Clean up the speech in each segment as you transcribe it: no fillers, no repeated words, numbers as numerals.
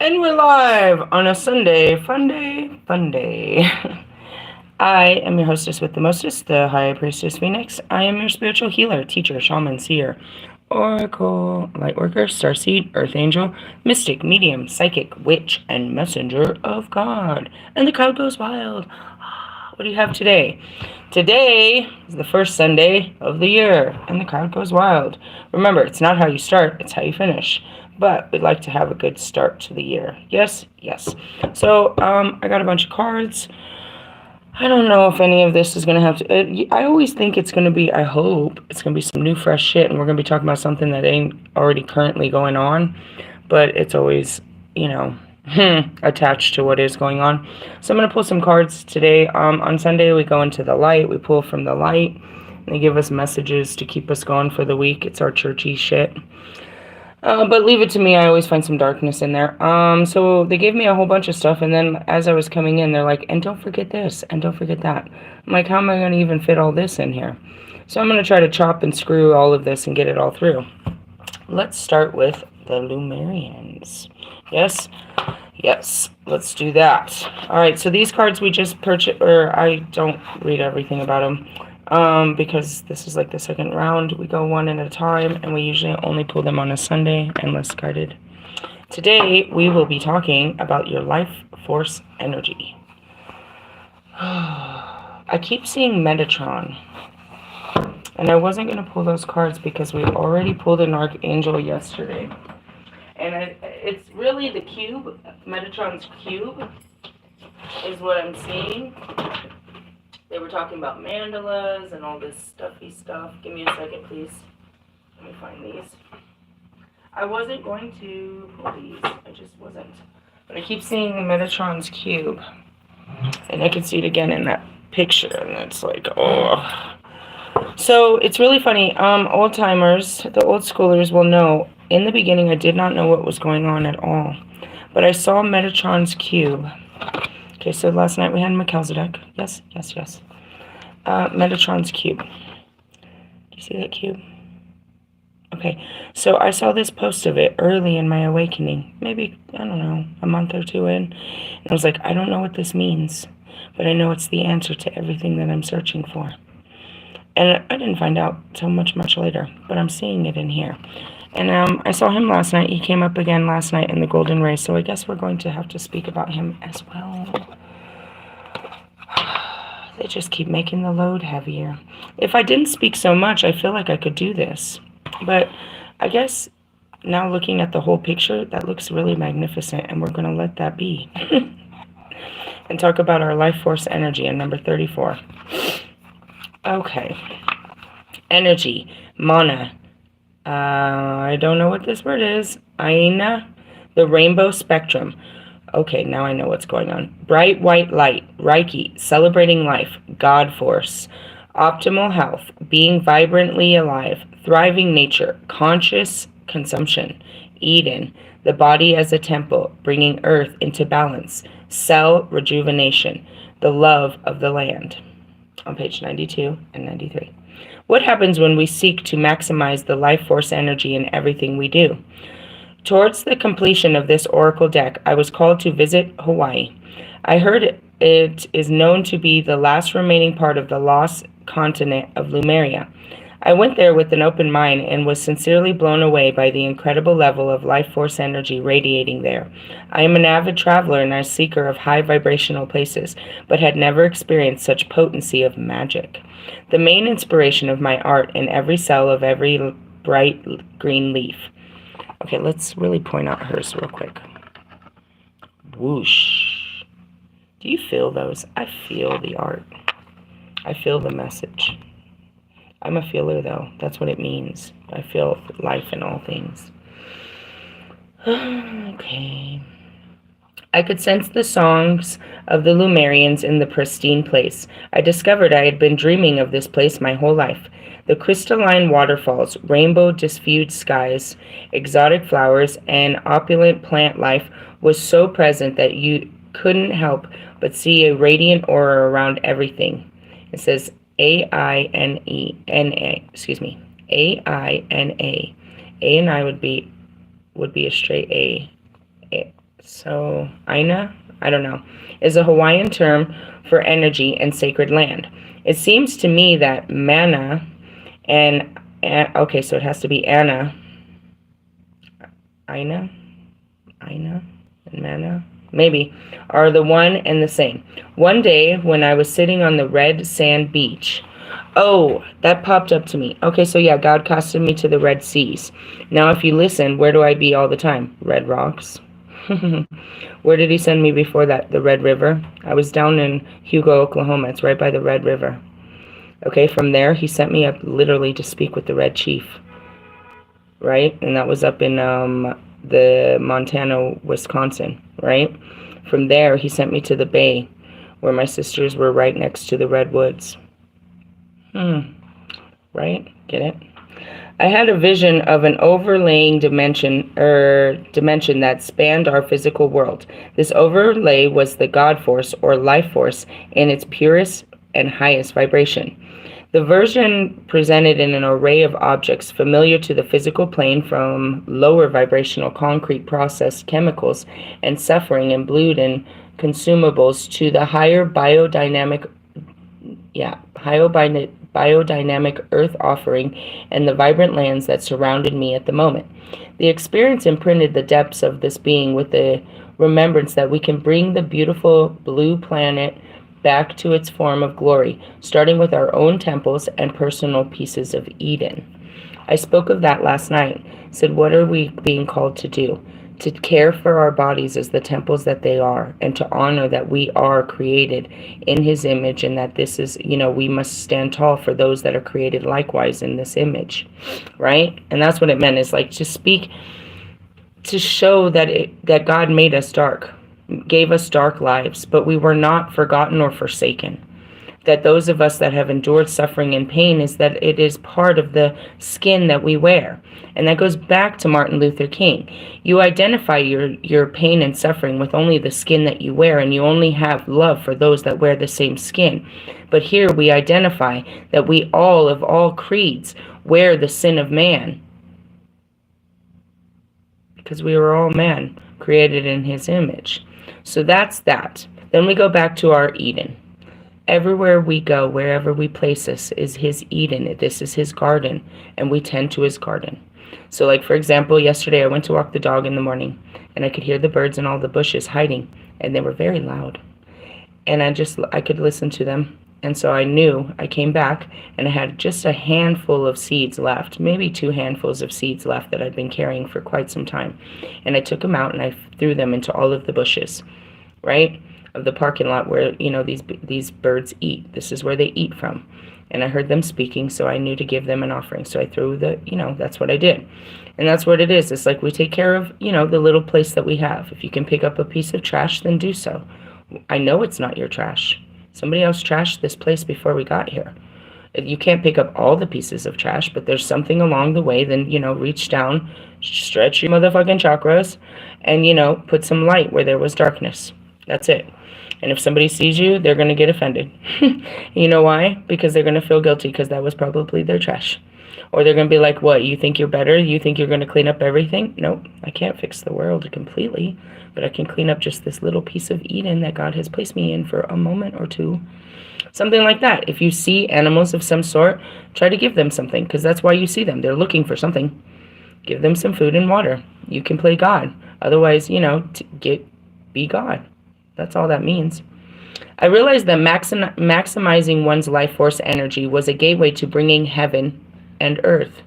And we're live on a Sunday, fun day, fun day. I am your hostess with the mostest, the High Priestess Phoenix. I am your spiritual healer, teacher, shaman, seer, oracle, lightworker, starseed, earth angel, mystic, medium, psychic, witch, and messenger of God. And the crowd goes wild. What do you have today? Today is the first Sunday of the year, and the crowd goes wild. Remember, it's not how you start, it's how you finish. But we'd like to have a good start to the year. Yes, yes. So, I got a bunch of cards. I don't know if any of this is going to have to... I always think it's going to be, I hope, it's going to be some new, fresh shit, and we're going to be talking about something that ain't already currently going on. But it's always, attached to what is going on. So I'm going to pull some cards today. On Sunday, we go into the light. We pull from the light. They give us messages to keep us going for the week. It's our churchy shit. But leave it to me. I always find some darkness in there. So they gave me a whole bunch of stuff, and then as I was coming in, they're like, and don't forget this, and don't forget that. I'm like, how am I going to even fit all this in here? So I'm going to try to chop and screw all of this and get it all through. Let's start with the Lumerians. Yes? Yes, let's do that. Alright, so these cards we just purchased, or I don't read everything about them. Because this is like the second round. We go one at a time, and we usually only pull them on a Sunday, unless guided. Today, we will be talking about your life force energy. I keep seeing Metatron, and I wasn't going to pull those cards because we already pulled an Archangel yesterday. And it's really the cube, Metatron's cube, is what I'm seeing. They were talking about mandalas and all this stuffy stuff. Give me a second, please. Let me find these. I wasn't going to pull these. I just wasn't. But I keep seeing Metatron's cube. And I can see it again in that picture. And it's like, oh. So it's really funny. Old timers, the old schoolers will know. In the beginning, I did not know what was going on at all. But I saw Metatron's cube. Okay, so last night we had Melchizedek. Yes, yes, yes. Metatron's cube. Do you see that cube? Okay, so I saw this post of it early in my awakening. Maybe, I don't know, a month or two in. And I was like, I don't know what this means. But I know it's the answer to everything that I'm searching for. And I didn't find out till much later. But I'm seeing it in here. And I saw him last night. He came up again last night in the Golden Ray. So I guess we're going to have to speak about him as well. They just keep making the load heavier. If I didn't speak so much, I feel like I could do this. But I guess now looking at the whole picture, that looks really magnificent. And we're going to let that be. And talk about our life force energy in number 34. Okay. Energy. Mana. I don't know what this word is. Aina, the rainbow spectrum. Okay, now I know what's going on. Bright white light, Reiki, celebrating life, God force, optimal health, being vibrantly alive, thriving nature, conscious consumption, Eden, the body as a temple, bringing earth into balance, cell rejuvenation, the love of the land. On page 92 and 93. What happens when we seek to maximize the life force energy in everything we do? Towards the completion of this oracle deck, I was called to visit Hawaii. I heard it is known to be the last remaining part of the lost continent of Lemuria. I went there with an open mind and was sincerely blown away by the incredible level of life force energy radiating there. I am an avid traveler and a seeker of high vibrational places, but had never experienced such potency of magic. The main inspiration of my art in every cell of every bright green leaf. Okay, let's really point out hers real quick. Whoosh. Do you feel those? I feel the art. I feel the message. I'm a feeler, though. That's what it means. I feel life in all things. Okay. I could sense the songs of the Lumerians in the pristine place. I discovered I had been dreaming of this place my whole life. The crystalline waterfalls, rainbow diffused skies, exotic flowers, and opulent plant life was so present that you couldn't help but see a radiant aura around everything. It says A-I-N-A. A-I-N-A. A and I would be a straight A. So, Aina, I don't know, is a Hawaiian term for energy and sacred land. It seems to me that mana okay, so it has to be Anna, Aina, Aina, and mana, maybe, are the one and the same. One day when I was sitting on the red sand beach, oh, that popped up to me. Okay, so yeah, God casted me to the Red Seas. Now, if you listen, where do I be all the time? Red rocks. Where did he send me before that? The Red River. I was down in Hugo, Oklahoma. It's right by the Red River. Okay, from there, he sent me up literally to speak with the Red Chief. Right? And that was up in the Montana, Wisconsin. Right? From there, he sent me to the Bay, where my sisters were right next to the redwoods. Right? Get it? I had a vision of an overlaying dimension that spanned our physical world. This overlay was the God force or life force in its purest and highest vibration. The version presented in an array of objects familiar to the physical plane, from lower vibrational concrete processed chemicals and suffering and blood and consumables to the higher biodynamic earth offering and the vibrant lands that surrounded me at the moment. The experience imprinted the depths of this being with the remembrance that we can bring the beautiful blue planet back to its form of glory, starting with our own temples and personal pieces of Eden. I spoke of that last night, said, what are we being called to do? To care for our bodies as the temples that they are, and to honor that we are created in his image, and that this is, we must stand tall for those that are created likewise in this image, right? And that's what it meant, is like to speak, to show that God made us dark, gave us dark lives, but we were not forgotten or forsaken. That those of us that have endured suffering and pain, is that it is part of the skin that we wear. And that goes back to Martin Luther King. You identify your pain and suffering with only the skin that you wear, and you only have love for those that wear the same skin. But here we identify that we all, of all creeds, wear the sin of man. Because we were all man, created in his image. So that's that. Then we go back to our Eden. Everywhere we go, wherever we place us, is his Eden. This is his garden, and we tend to his garden. So, like, for example, yesterday I went to walk the dog in the morning, and I could hear the birds in all the bushes hiding, and they were very loud. And I could listen to them. And so I knew, I came back, and I had just a handful of seeds left, maybe 2 handfuls of seeds left that I'd been carrying for quite some time. And I took them out, and I threw them into all of the bushes, right? Of the parking lot where, these birds eat. This is where they eat from. And I heard them speaking, so I knew to give them an offering. So I threw that's what I did. And that's what it is. It's like we take care of, the little place that we have. If you can pick up a piece of trash, then do so. I know it's not your trash. Somebody else trashed this place before we got here. You can't pick up all the pieces of trash, but there's something along the way. Then, reach down, stretch your motherfucking chakras, and, put some light where there was darkness. That's it. And if somebody sees you, they're going to get offended. You know why? Because they're going to feel guilty, because that was probably their trash. Or they're going to be like, what, you think you're better? You think you're going to clean up everything? Nope, I can't fix the world completely, but I can clean up just this little piece of Eden that God has placed me in for a moment or two. Something like that. If you see animals of some sort, try to give them something, because that's why you see them. They're looking for something. Give them some food and water. You can play God. Otherwise, be God. That's all that means. I realized that maximizing one's life force energy was a gateway to bringing heaven and earth.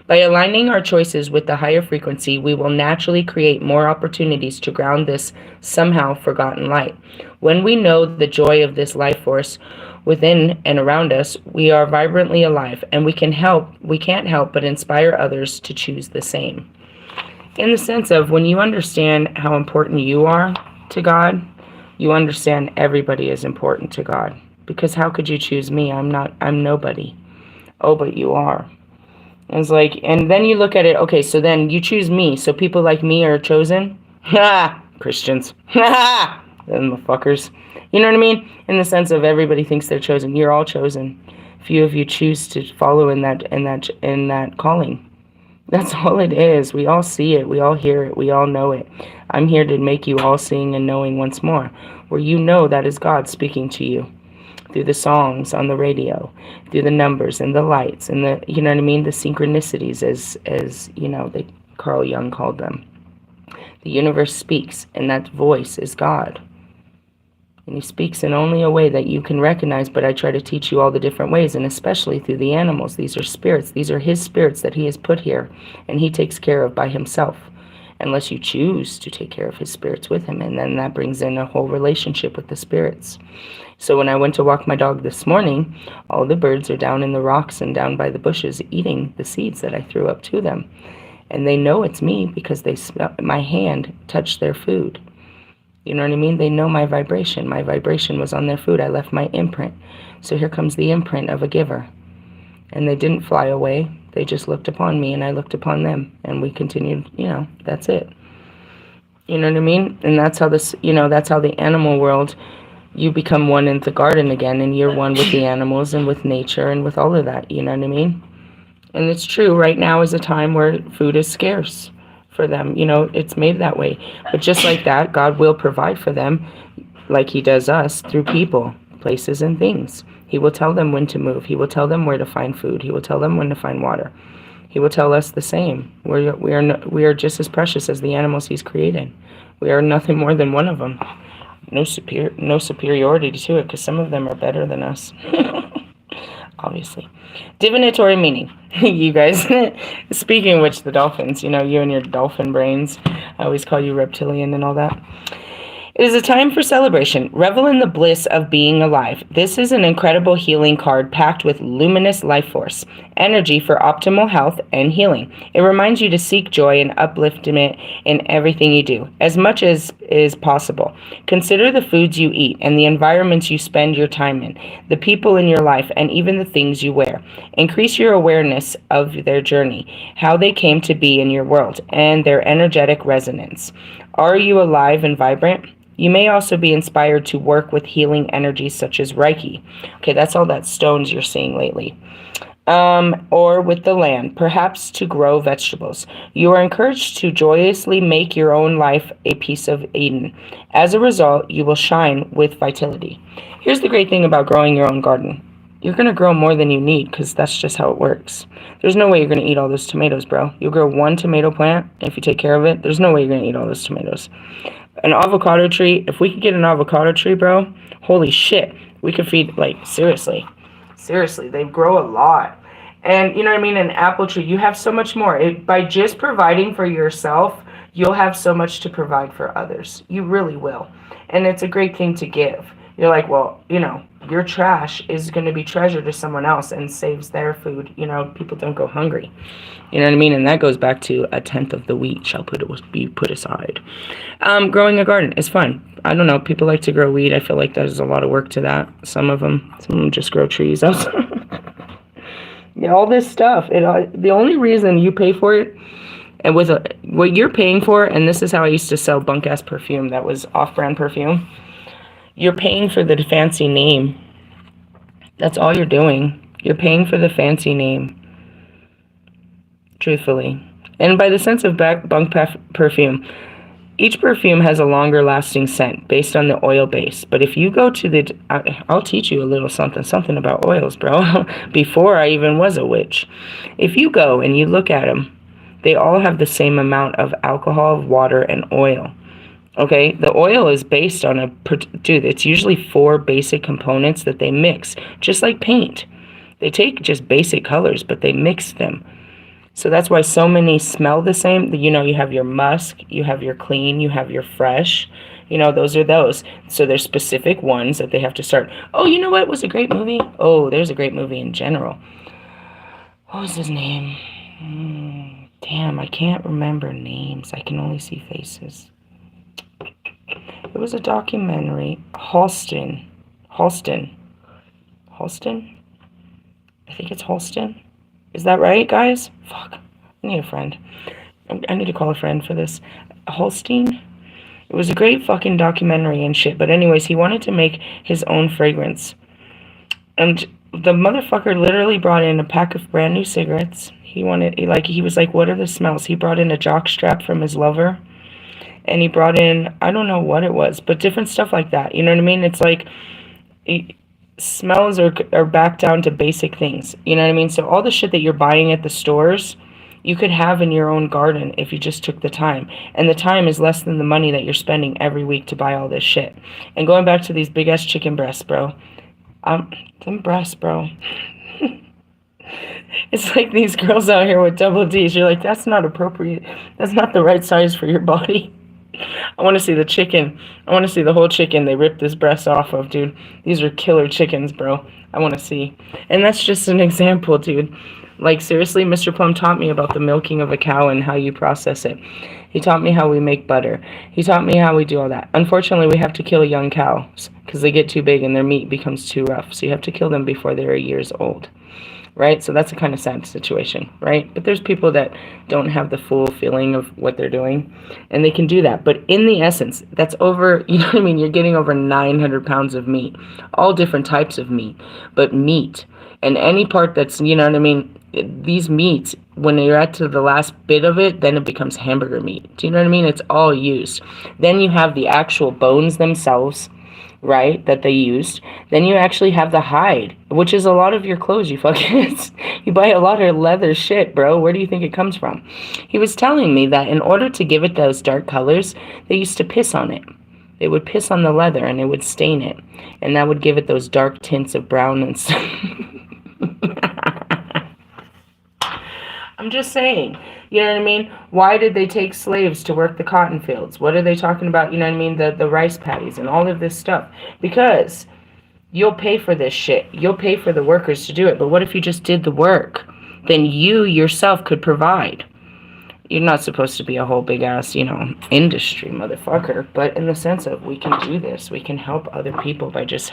By aligning our choices with the higher frequency, we will naturally create more opportunities to ground this somehow forgotten light. When we know the joy of this life force within and around us, we are vibrantly alive, and we can't help but inspire others to choose the same. In the sense of, when you understand how important you are to God, you understand everybody is important to God. Because how could you choose me? I'm nobody. Oh, but you are. And it's like, and then you look at it, okay, so then you choose me, so people like me are chosen? Ha! Christians. Ha! Them motherfuckers. You know what I mean? In the sense of, everybody thinks they're chosen. You're all chosen. Few of you choose to follow in that calling. That's all it is. We all see it. We all hear it. We all know it. I'm here to make you all seeing and knowing once more, where you know that is God speaking to you through the songs on the radio, through the numbers and the lights and the, you know what I mean, the synchronicities, as you know, Carl Jung called them. The universe speaks, and that voice is God. And he speaks in only a way that you can recognize, but I try to teach you all the different ways, and especially through the animals. These are spirits. These are his spirits that he has put here, and he takes care of by himself, unless you choose to take care of his spirits with him, and then that brings in a whole relationship with the spirits. So when I went to walk my dog this morning, all the birds are down in the rocks and down by the bushes eating the seeds that I threw up to them. And they know it's me because they smell my hand touched their food. You know what I mean? They know my vibration. My vibration was on their food. I left my imprint. So here comes the imprint of a giver. And they didn't fly away. They just looked upon me and I looked upon them. And we continued, you know, that's it. You know what I mean? And that's how this, you know, that's how the animal world, you become one in the garden again, and you're one with the animals and with nature and with all of that, you know what I mean? And it's true, right now is a time where food is scarce for them, you know, it's made that way. But just like that, God will provide for them, like he does us, through people, places, and things. He will tell them when to move. He will tell them where to find food. He will tell them when to find water. He will tell us the same. We are just as precious as the animals he's created. We are nothing more than one of them. No superiority to it, because some of them are better than us. Obviously. Divinatory meaning. You guys, speaking of which, the dolphins, you know, you and your dolphin brains, I always call you reptilian and all that. It is a time for celebration. Revel in the bliss of being alive. This is an incredible healing card packed with luminous life force, energy for optimal health and healing. It reminds you to seek joy and upliftment in everything you do, as much as is possible. Consider the foods you eat and the environments you spend your time in, the people in your life, and even the things you wear. Increase your awareness of their journey, how they came to be in your world, and their energetic resonance. Are you alive and vibrant? You may also be inspired to work with healing energies such as Reiki. Okay, that's all that stones you're seeing lately. Or with the land, perhaps to grow vegetables. You are encouraged to joyously make your own life a piece of Eden. As a result, you will shine with vitality. Here's the great thing about growing your own garden. You're going to grow more than you need, because that's just how it works. There's no way you're going to eat all those tomatoes, bro. You'll grow one tomato plant, and if you take care of it, there's no way you're going to eat all those tomatoes. An avocado tree, if we could get an avocado tree, bro, holy shit, we could feed, like, seriously, they grow a lot. And, you know what I mean, an apple tree, you have so much more. By just providing for yourself, you'll have so much to provide for others. You really will. And it's a great thing to give. You're like, well, you know, your trash is going to be treasure to someone else and saves their food. You know, people don't go hungry. You know what I mean? And that goes back to 1/10 of the wheat shall be put aside. Growing a garden is fun. I don't know. People like to grow weed. I feel like there's a lot of work to that. Some of them just grow trees. Yeah, all this stuff. The only reason you pay for it, and with what you're paying for, and this is how I used to sell bunk-ass perfume that was off-brand perfume, you're paying for the fancy name. That's all you're doing. You're paying for the fancy name. Truthfully. And by the sense of bunk perfume, each perfume has a longer lasting scent based on the oil base. But if you go to I'll teach you a little something about oils, bro, before I even was a witch. If you go and you look at them, they all have the same amount of alcohol, water, and oil. Okay, the oil is based on it's usually 4 basic components that they mix, just like paint. They take just basic colors, but they mix them. So that's why so many smell the same. You know, you have your musk, you have your clean, you have your fresh. You know, those are those. So there's specific ones that they have to start. Oh, you know what was a great movie? Oh, there's a great movie in general. What was his name? Damn, I can't remember names. I can only see faces. It was a documentary. Halston. I think it's Halston. Is that right, guys? Fuck. I need a friend. I need to call a friend for this. Holstein? It was a great fucking documentary and shit. But anyways, he wanted to make his own fragrance. And the motherfucker literally brought in a pack of brand new cigarettes. He was like, what are the smells? He brought in a jock strap from his lover. and he brought in, I don't know what it was, but different stuff like that. You know what I mean? It's like, smells are back down to basic things. You know what I mean? So all the shit that you're buying at the stores, you could have in your own garden if you just took the time. And the time is less than the money that you're spending every week to buy all this shit. And going back to these big ass chicken breasts, bro. Them breasts, bro. It's like these girls out here with double D's. You're like, that's not appropriate. That's not the right size for your body. I want to see the chicken. I want to see the whole chicken they ripped this breast off of, dude. These are killer chickens, bro. I want to see. And that's just an example, dude. Like, seriously, Mr. Plum taught me about the milking of a cow and how you process it. He taught me how we make butter. He taught me how we do all that. Unfortunately, we have to kill young cows because they get too big and their meat becomes too rough. So you have to kill them before they're years old. Right? So that's a kind of sad situation, right? But there's people that don't have the full feeling of what they're doing, and they can do that. But in the essence, that's over, you know what I mean? You're getting over 900 pounds of meat, all different types of meat, but meat. And any part that's, you know what I mean? These meats, when you're at to the last bit of it, then it becomes hamburger meat. Do you know what I mean? It's all used. Then you have the actual bones themselves, right, that they used. Then you actually have the hide, which is a lot of your clothes. You fucking you buy a lot of leather shit, bro. Where do you think it comes from? He was telling me that in order to give it those dark colors, they used to piss on it. They would piss on the leather and it would stain it, and that would give it those dark tints of brown and stuff. I'm just saying, you know what I mean? Why did they take slaves to work the cotton fields? What are they talking about? You know what I mean? The rice paddies and all of this stuff. Because you'll pay for this shit. You'll pay for the workers to do it. But what if you just did the work? Then you yourself could provide. You're not supposed to be a whole big ass, industry, motherfucker. But in the sense of we can do this. We can help other people by just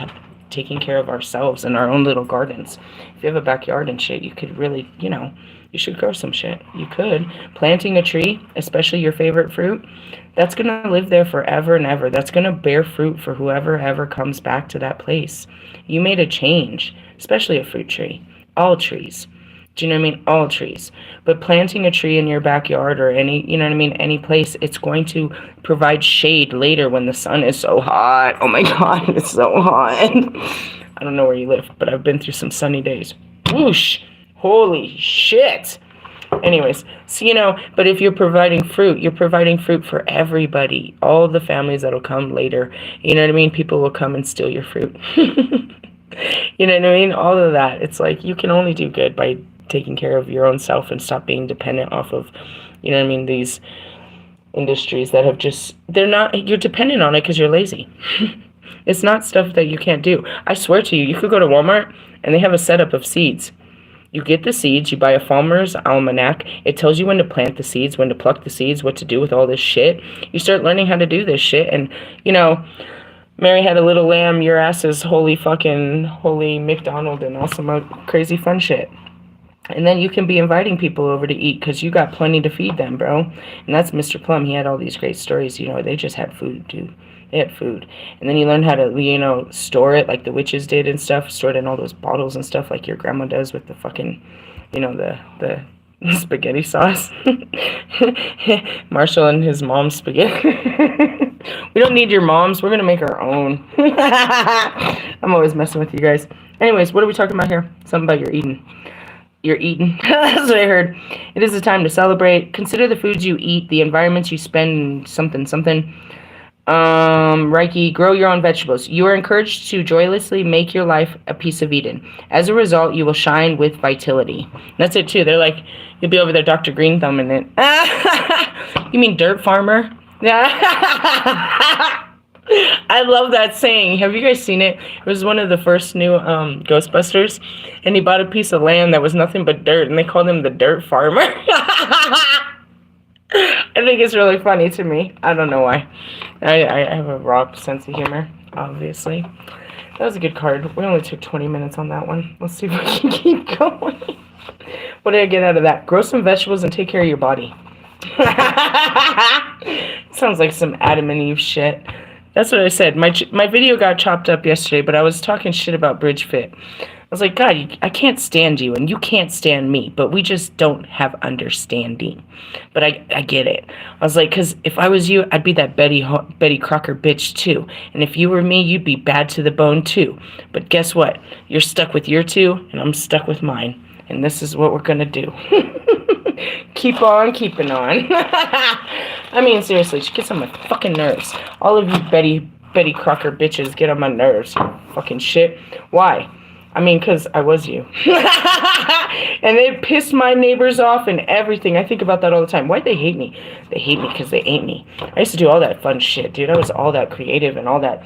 taking care of ourselves in our own little gardens. If you have a backyard and shit, you could really, you should grow some shit. You could. Planting a tree, especially your favorite fruit, that's going to live there forever and ever. That's going to bear fruit for whoever ever comes back to that place. You made a change, especially a fruit tree. All trees. Do you know what I mean? All trees. But planting a tree in your backyard or any place, it's going to provide shade later when the sun is so hot. Oh my God, it's so hot. I don't know where you live, but I've been through some sunny days. Whoosh. Holy shit. Anyways, so, but if you're providing fruit for everybody. All the families that'll come later. You know what I mean? People will come and steal your fruit. You know what I mean? All of that. It's like you can only do good by taking care of your own self and stop being dependent off of, these industries that have you're dependent on it because you're lazy. It's not stuff that you can't do. I swear to you, you could go to Walmart and they have a setup of seeds. You get the seeds, you buy a farmer's almanac. It tells you when to plant the seeds, when to pluck the seeds, what to do with all this shit. You start learning how to do this shit. And, Mary had a little lamb, your ass is holy McDonald and all some crazy fun shit. And then you can be inviting people over to eat because you got plenty to feed them, bro. And that's Mr. Plum. He had all these great stories. They just had food, dude. They had food. And then you learn how to, store it like the witches did and stuff. Store it in all those bottles and stuff like your grandma does with the fucking, the spaghetti sauce. Marshall and his mom's spaghetti. We don't need your mom's. We're going to make our own. I'm always messing with you guys. Anyways, what are we talking about here? Something about your eating. You're eating. That's what I heard. It is a time to celebrate. Consider the foods you eat, the environments you spend, something. Reiki, grow your own vegetables. You are encouraged to joyously make your life a piece of Eden. As a result, you will shine with vitality. That's it too. They're like, you'll be over there, Dr. Green thumbing it. You mean dirt farmer? Yeah. I love that saying. Have you guys seen it? It was one of the first new Ghostbusters, and he bought a piece of land that was nothing but dirt, and they called him the dirt farmer. I think it's really funny to me. I don't know why. I have a raw sense of humor, obviously. That was a good card. We only took 20 minutes on that one. Let's see if we can keep going. What did I get out of that? Grow some vegetables and take care of your body. Sounds like some Adam and Eve shit. That's what I said. My video got chopped up yesterday, but I was talking shit about Bridge Fit. was like, God, I can't stand you and you can't stand me, but we just don't have understanding. But I get it. I was like, because if I was you, I'd be that Betty Crocker bitch too. And if you were me, you'd be bad to the bone too. But guess what? You're stuck with your two, and I'm stuck with mine. And this is what we're going to do. Keep on keeping on. I mean, seriously, she gets on my fucking nerves. All of you Betty Crocker bitches get on my nerves. You fucking shit. Why? I mean, because I was you. And it pissed my neighbors off and everything. I think about that all the time. Why'd they hate me? They hate me because they ain't me. I used to do all that fun shit, dude. I was all that creative and all that,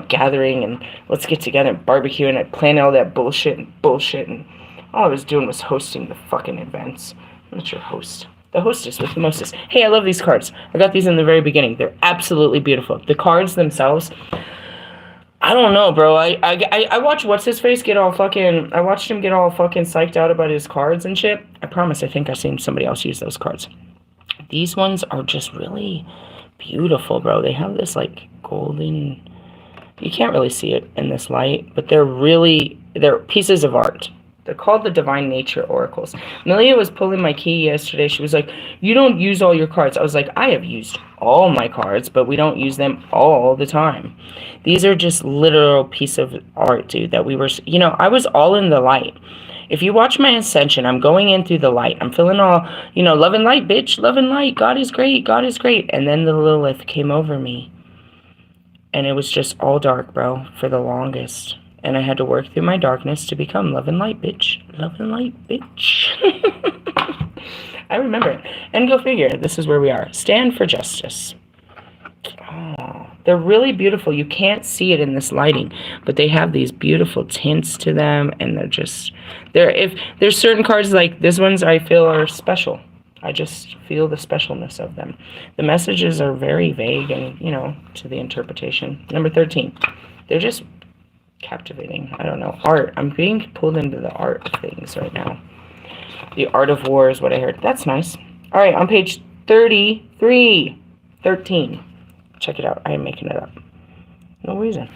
gathering and let's get together and barbecue, and I'd plan all that bullshit. And all I was doing was hosting the fucking events. I'm not your host. The hostess with the mostest. Hey, I love these cards. I got these in the very beginning. They're absolutely beautiful. The cards themselves, I don't know, bro. I watched what's-his-face get all fucking... I watched him get all fucking psyched out about his cards and shit. I promise I think I've seen somebody else use those cards. These ones are just really beautiful, bro. They have this, like, golden... You can't really see it in this light, but they're pieces of art. They're called the Divine Nature Oracles. Amelia was pulling my key yesterday. She was like, you don't use all your cards. I was like, I have used all my cards, but we don't use them all the time. These are just literal piece of art, dude, that we were... I was all in the light. If you watch my ascension, I'm going in through the light. I'm feeling all, love and light, bitch. Love and light. God is great. God is great. And then the Lilith came over me. And it was just all dark, bro, for the longest. And I had to work through my darkness to become love and light, bitch. Love and light, bitch. I remember it. And go figure, this is where we are. Stand for justice. Oh, they're really beautiful. You can't see it in this lighting, but they have these beautiful tints to them, and if there's certain cards like this ones I feel are special. I just feel the specialness of them. The messages are very vague and, to the interpretation. Number 13. They're just captivating. I don't know. Art. I'm being pulled into the art of things right now. The art of war is what I heard. That's nice. All right, on page 33. 13. Check it out. I am making it up. No reason.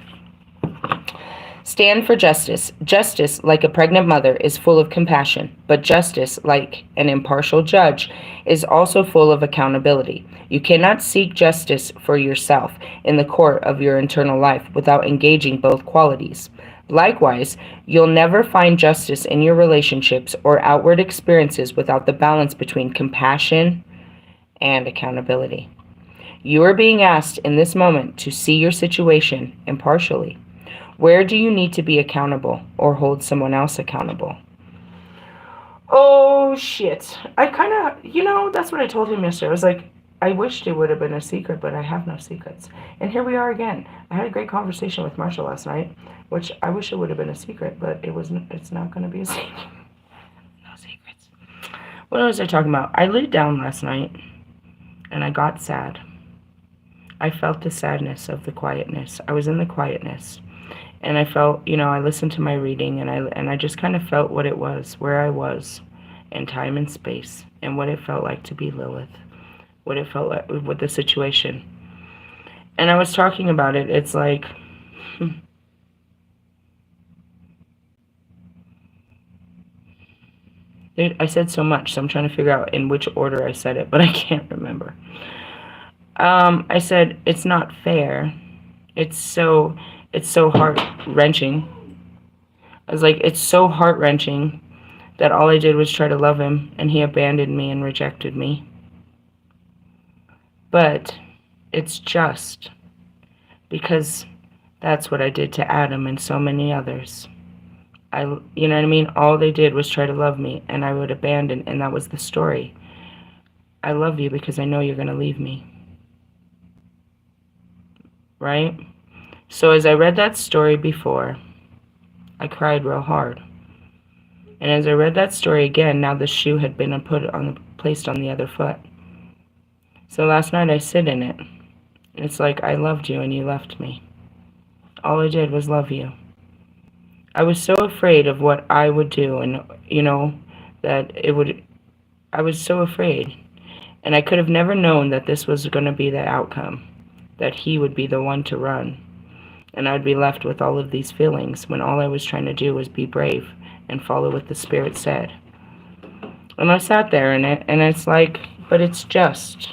Stand for justice. Justice, like a pregnant mother, is full of compassion, but justice, like an impartial judge, is also full of accountability. You cannot seek justice for yourself in the court of your internal life without engaging both qualities. Likewise, you'll never find justice in your relationships or outward experiences without the balance between compassion and accountability. You are being asked in this moment to see your situation impartially. Where do you need to be accountable or hold someone else accountable? Oh, shit. I kind of, that's what I told him yesterday. I was like, I wished it would have been a secret, but I have no secrets. And here we are again. I had a great conversation with Marshall last night, which I wish it would have been a secret, but it's not going to be a secret. No secrets. What was I talking about? I laid down last night, and I got sad. I felt the sadness of the quietness. I was in the quietness. And I felt, I listened to my reading, and I just kind of felt what it was, where I was in time and space, and what it felt like to be Lilith, what it felt like with the situation. And I was talking about it. It's like, I said so much, so I'm trying to figure out in which order I said it, but I can't remember. I said, it's not fair. It's so heart-wrenching. I was like, it's so heart-wrenching that all I did was try to love him, and he abandoned me and rejected me. But it's just because that's what I did to Adam and so many others. You know what I mean? All they did was try to love me, and I would abandon, and that was the story. I love you because I know you're going to leave me. Right? So as I read that story before, I cried real hard. And as I read that story again, now the shoe had been placed on the other foot. So last night I sit in it. It's like I loved you and you left me. All I did was love you. I was so afraid of what I would do, and I was so afraid. And I could have never known that this was going to be the outcome, that he would be the one to run. And I'd be left with all of these feelings when all I was trying to do was be brave and follow what the Spirit said. And I sat there in it, and it's like, but it's just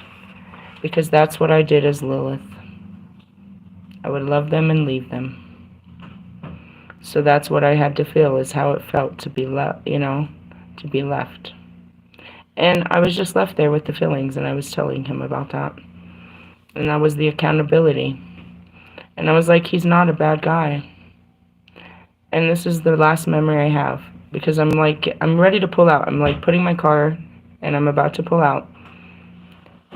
because that's what I did as Lilith. I would love them and leave them. So that's what I had to feel, is how it felt to be left, to be left. And I was just left there with the feelings, and I was telling him about that. And that was the accountability. And I was like, he's not a bad guy. And this is the last memory I have, because I'm ready to pull out. I'm like putting my car, and I'm about to pull out.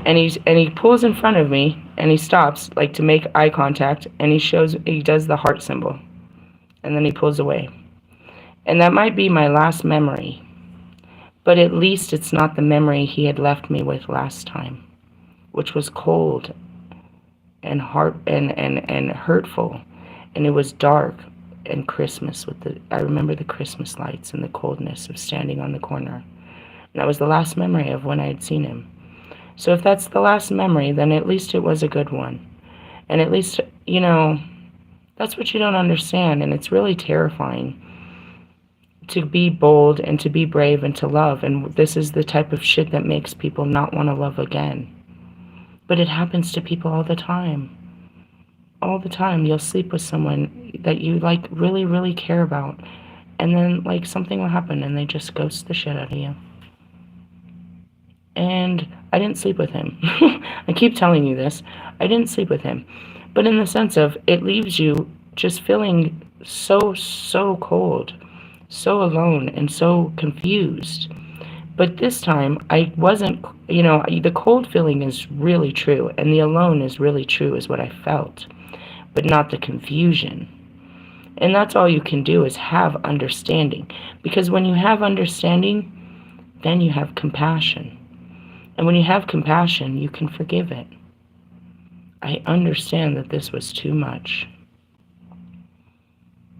And he pulls in front of me, and he stops, like, to make eye contact, and he does the heart symbol. And then he pulls away. And that might be my last memory, but at least it's not the memory he had left me with last time, which was cold and and hurtful, and it was dark, and Christmas I remember the Christmas lights and the coldness of standing on the corner. And that was the last memory of when I had seen him. So if that's the last memory, then at least it was a good one. And at least, that's what you don't understand, and it's really terrifying to be bold and to be brave and to love, and this is the type of shit that makes people not want to love again. But it happens to people all the time. All the time. You'll sleep with someone that you, like, really, really care about, and then, like, something will happen and they just ghost the shit out of you. And I didn't sleep with him. I keep telling you this. I didn't sleep with him. But in the sense of, it leaves you just feeling so cold, so alone, and so confused. But this time, I wasn't, the cold feeling is really true, and the alone is really true, is what I felt, but not the confusion. And that's all you can do, is have understanding. Because when you have understanding, then you have compassion. And when you have compassion, you can forgive it. I understand that this was too much.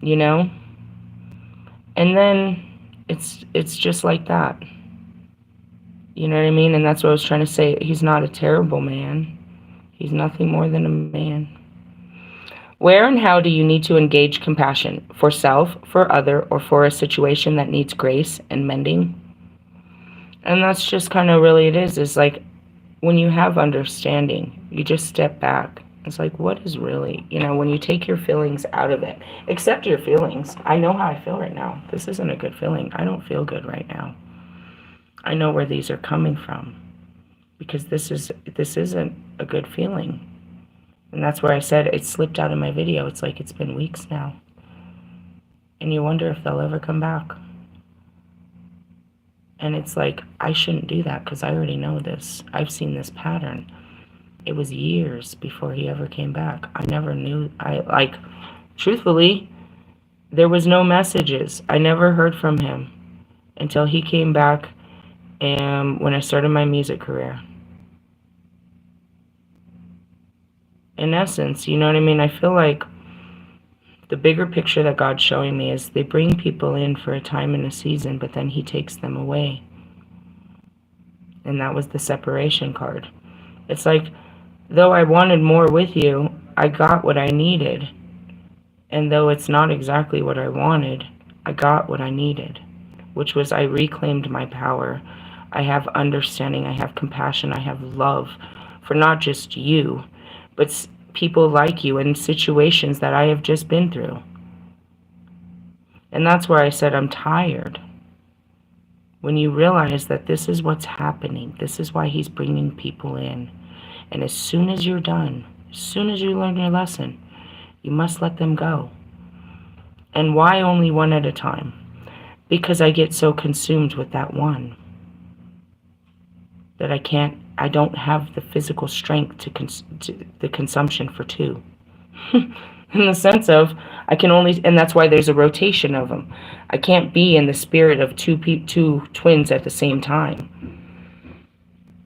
And then it's just like that. You know what I mean? And that's what I was trying to say. He's not a terrible man. He's nothing more than a man. Where and how do you need to engage compassion? For self, for other, or for a situation that needs grace and mending? And that's just kind of really it is like, when you have understanding, you just step back. It's like, what is really, when you take your feelings out of it, accept your feelings. I know how I feel right now. This isn't a good feeling. I don't feel good right now. I know where these are coming from, because this isn't a good feeling. And that's where I said it slipped out of my video. It's like, it's been weeks now. And you wonder if they'll ever come back. And it's like, I shouldn't do that, because I already know this. I've seen this pattern. It was years before he ever came back. I never knew. Truthfully, there was no messages. I never heard from him until he came back, and when I started my music career. In essence, you know what I mean? I feel like the bigger picture that God's showing me is, they bring people in for a time and a season, but then he takes them away. And that was the separation card. It's like, though I wanted more with you, I got what I needed. And though it's not exactly what I wanted, I got what I needed, which was, I reclaimed my power. I have understanding, I have compassion, I have love for not just you, but people like you in situations that I have just been through. And that's where I said, I'm tired. When you realize that this is what's happening, this is why he's bringing people in. And as soon as you're done, as soon as you learn your lesson, you must let them go. And why only one at a time? Because I get so consumed with that one that I don't have the physical strength to the consumption for two. In the sense of, I can only, and that's why there's a rotation of them. I can't be in the spirit of two twins at the same time.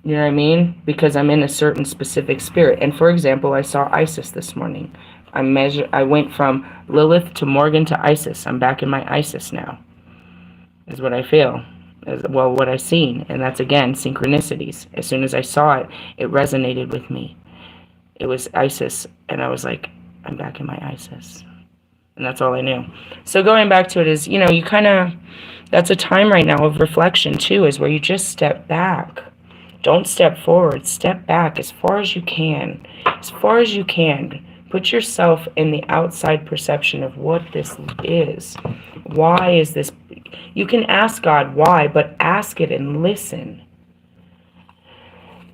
You know what I mean? Because I'm in a certain specific spirit. And for example, I saw Isis this morning. I went from Lilith to Morgan to Isis. I'm back in my Isis now, is what I feel. Well, what I've seen. And that's, again, synchronicities. As soon as I saw it, it resonated with me. It was Isis. And I was like, I'm back in my ISIS. And that's all I knew. So going back to it is, you know, you kind of, that's a time right now of reflection too, is where you just step back. Don't step forward. Step back as far as you can. As far as you can. Put yourself in the outside perception of what this is. Why is this? You can ask God why, but ask it and listen.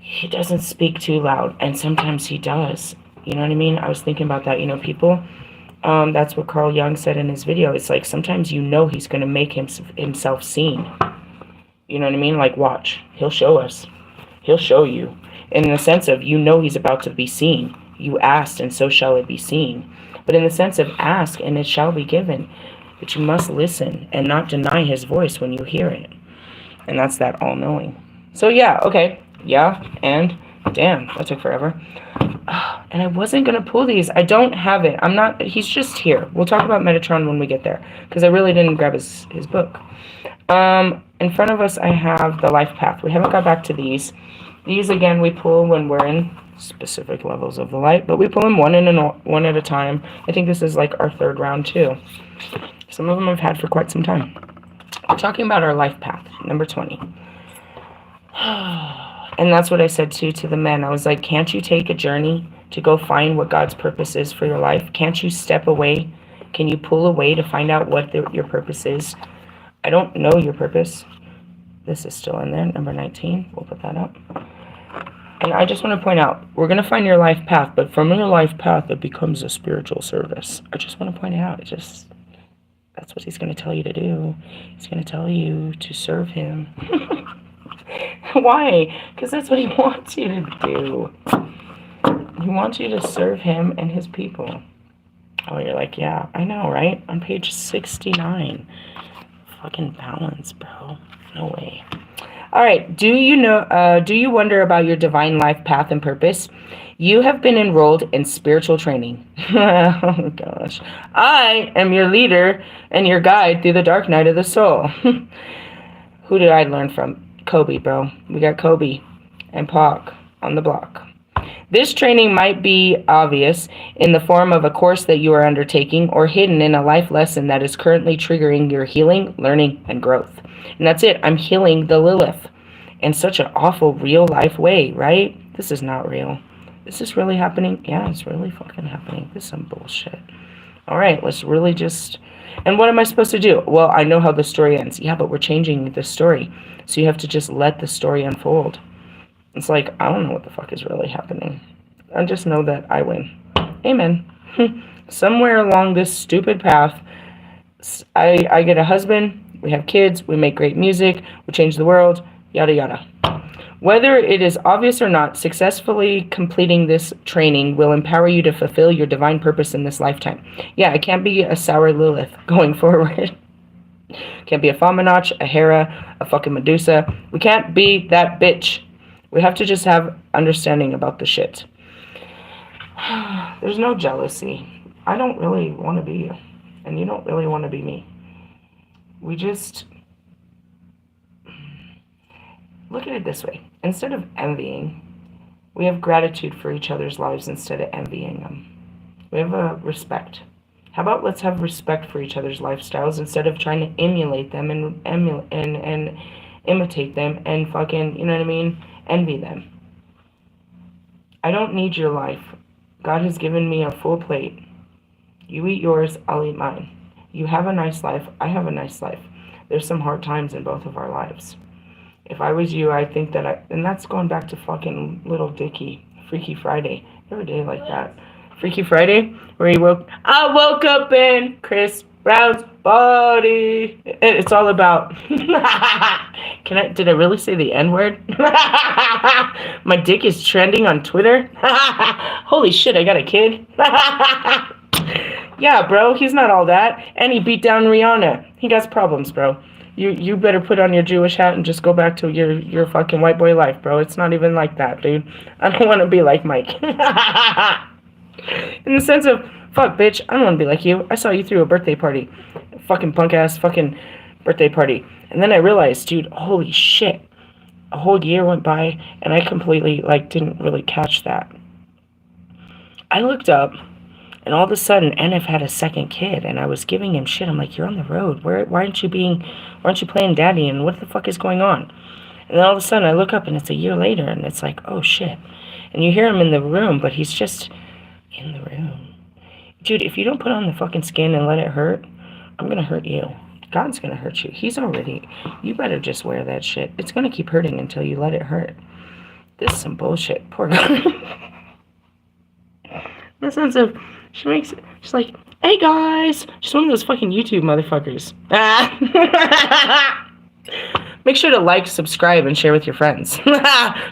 He doesn't speak too loud, and sometimes he does. You know what I mean? I was thinking about that. You know, people, that's what Carl Jung said in his video. It's like sometimes you know he's going to make himself seen. You know what I mean? Like, watch. He'll show us. He'll show you. In the sense of, you know he's about to be seen. You asked, and so shall it be seen. But in the sense of ask, and it shall be given. But you must listen and not deny his voice when you hear it. And that's that all-knowing. So yeah, okay. Yeah, and damn, that took forever. And I wasn't going to pull these. I don't have it. I'm not, he's just here. We'll talk about Metatron when we get there. Because I really didn't grab his book. In front of us, I have the life path. We haven't got back to these. These, again, we pull when we're in specific levels of the light. But we pull them one at a time. I think this is like our third round, too. Some of them I've had for quite some time. We're talking about our life path, number 20. And that's what I said, too, to the men. I was like, can't you take a journey to go find what God's purpose is for your life? Can't you step away? Can you pull away to find out what your purpose is? I don't know your purpose. This is still in there, number 19. We'll put that up. And I just want to point out, we're going to find your life path, but from your life path, it becomes a spiritual service. I just want to point it out. That's what he's going to tell you to do. He's going to tell you to serve him. Why? Because that's what he wants you to do. He wants you to serve him and his people. Oh, you're like, yeah, I know, right? On page 69. Fucking balance, bro. No way. All right. Do you wonder about your divine life path and purpose? You have been enrolled in spiritual training. Oh, gosh. I am your leader and your guide through the dark night of the soul. Who did I learn from? Kobe, bro. We got Kobe and Pac on the block. This training might be obvious in the form of a course that you are undertaking or hidden in a life lesson that is currently triggering your healing, learning, and growth. And that's it. I'm healing the Lilith in such an awful real life way, right? This is not real. Is this really happening? Yeah, it's really fucking happening. This is some bullshit. All right, let's really just... And what am I supposed to do? Well, I know how the story ends. Yeah, but we're changing the story. So you have to just let the story unfold. It's like, I don't know what the fuck is really happening. I just know that I win. Amen. Somewhere along this stupid path, I get a husband, we have kids, we make great music, we change the world, yada yada. Whether it is obvious or not, successfully completing this training will empower you to fulfill your divine purpose in this lifetime. Yeah, it can't be a sour Lilith going forward. Can't be a Faminach, a Hera, a fucking Medusa. We can't be that bitch. We have to just have understanding about the shit. There's no jealousy. I don't really want to be you. And you don't really want to be me. We just... Look at it this way. Instead of envying, we have gratitude for each other's lives instead of envying them. We have a respect. How about let's have respect for each other's lifestyles instead of trying to emulate them and imitate them and fucking, you know what I mean, envy them. I don't need your life. God has given me a full plate. You eat yours, I'll eat mine. You have a nice life, I have a nice life. There's some hard times in both of our lives. If I was you, I think that and that's going back to fucking Little Dicky, Freaky Friday. Every day like that. Freaky Friday, where I woke up in Chris Brown's body. It's all about, did I really say the N-word? My dick is trending on Twitter. Holy shit, I got a kid. Yeah, bro, he's not all that. And he beat down Rihanna. He got problems, bro. You better put on your Jewish hat and just go back to your fucking white boy life, bro. It's not even like that, dude. I don't want to be like Mike. In the sense of, fuck, bitch, I don't want to be like you. I saw you through a birthday party. Fucking punk-ass fucking birthday party. And then I realized, dude, holy shit. A whole year went by, and I completely, didn't really catch that. I looked up, And all of a sudden, Enif had a second kid, and I was giving him shit. I'm like, you're on the road. Why aren't you playing daddy? And what the fuck is going on? And then all of a sudden, I look up, and it's a year later, and it's like, oh shit. And you hear him in the room, but he's just in the room. Dude, if you don't put on the fucking skin and let it hurt, I'm gonna hurt you. God's gonna hurt you. You better just wear that shit. It's gonna keep hurting until you let it hurt. This is some bullshit. Poor God. In the sense of, she's like, hey guys. She's one of those fucking YouTube motherfuckers. Make sure to like, subscribe, and share with your friends.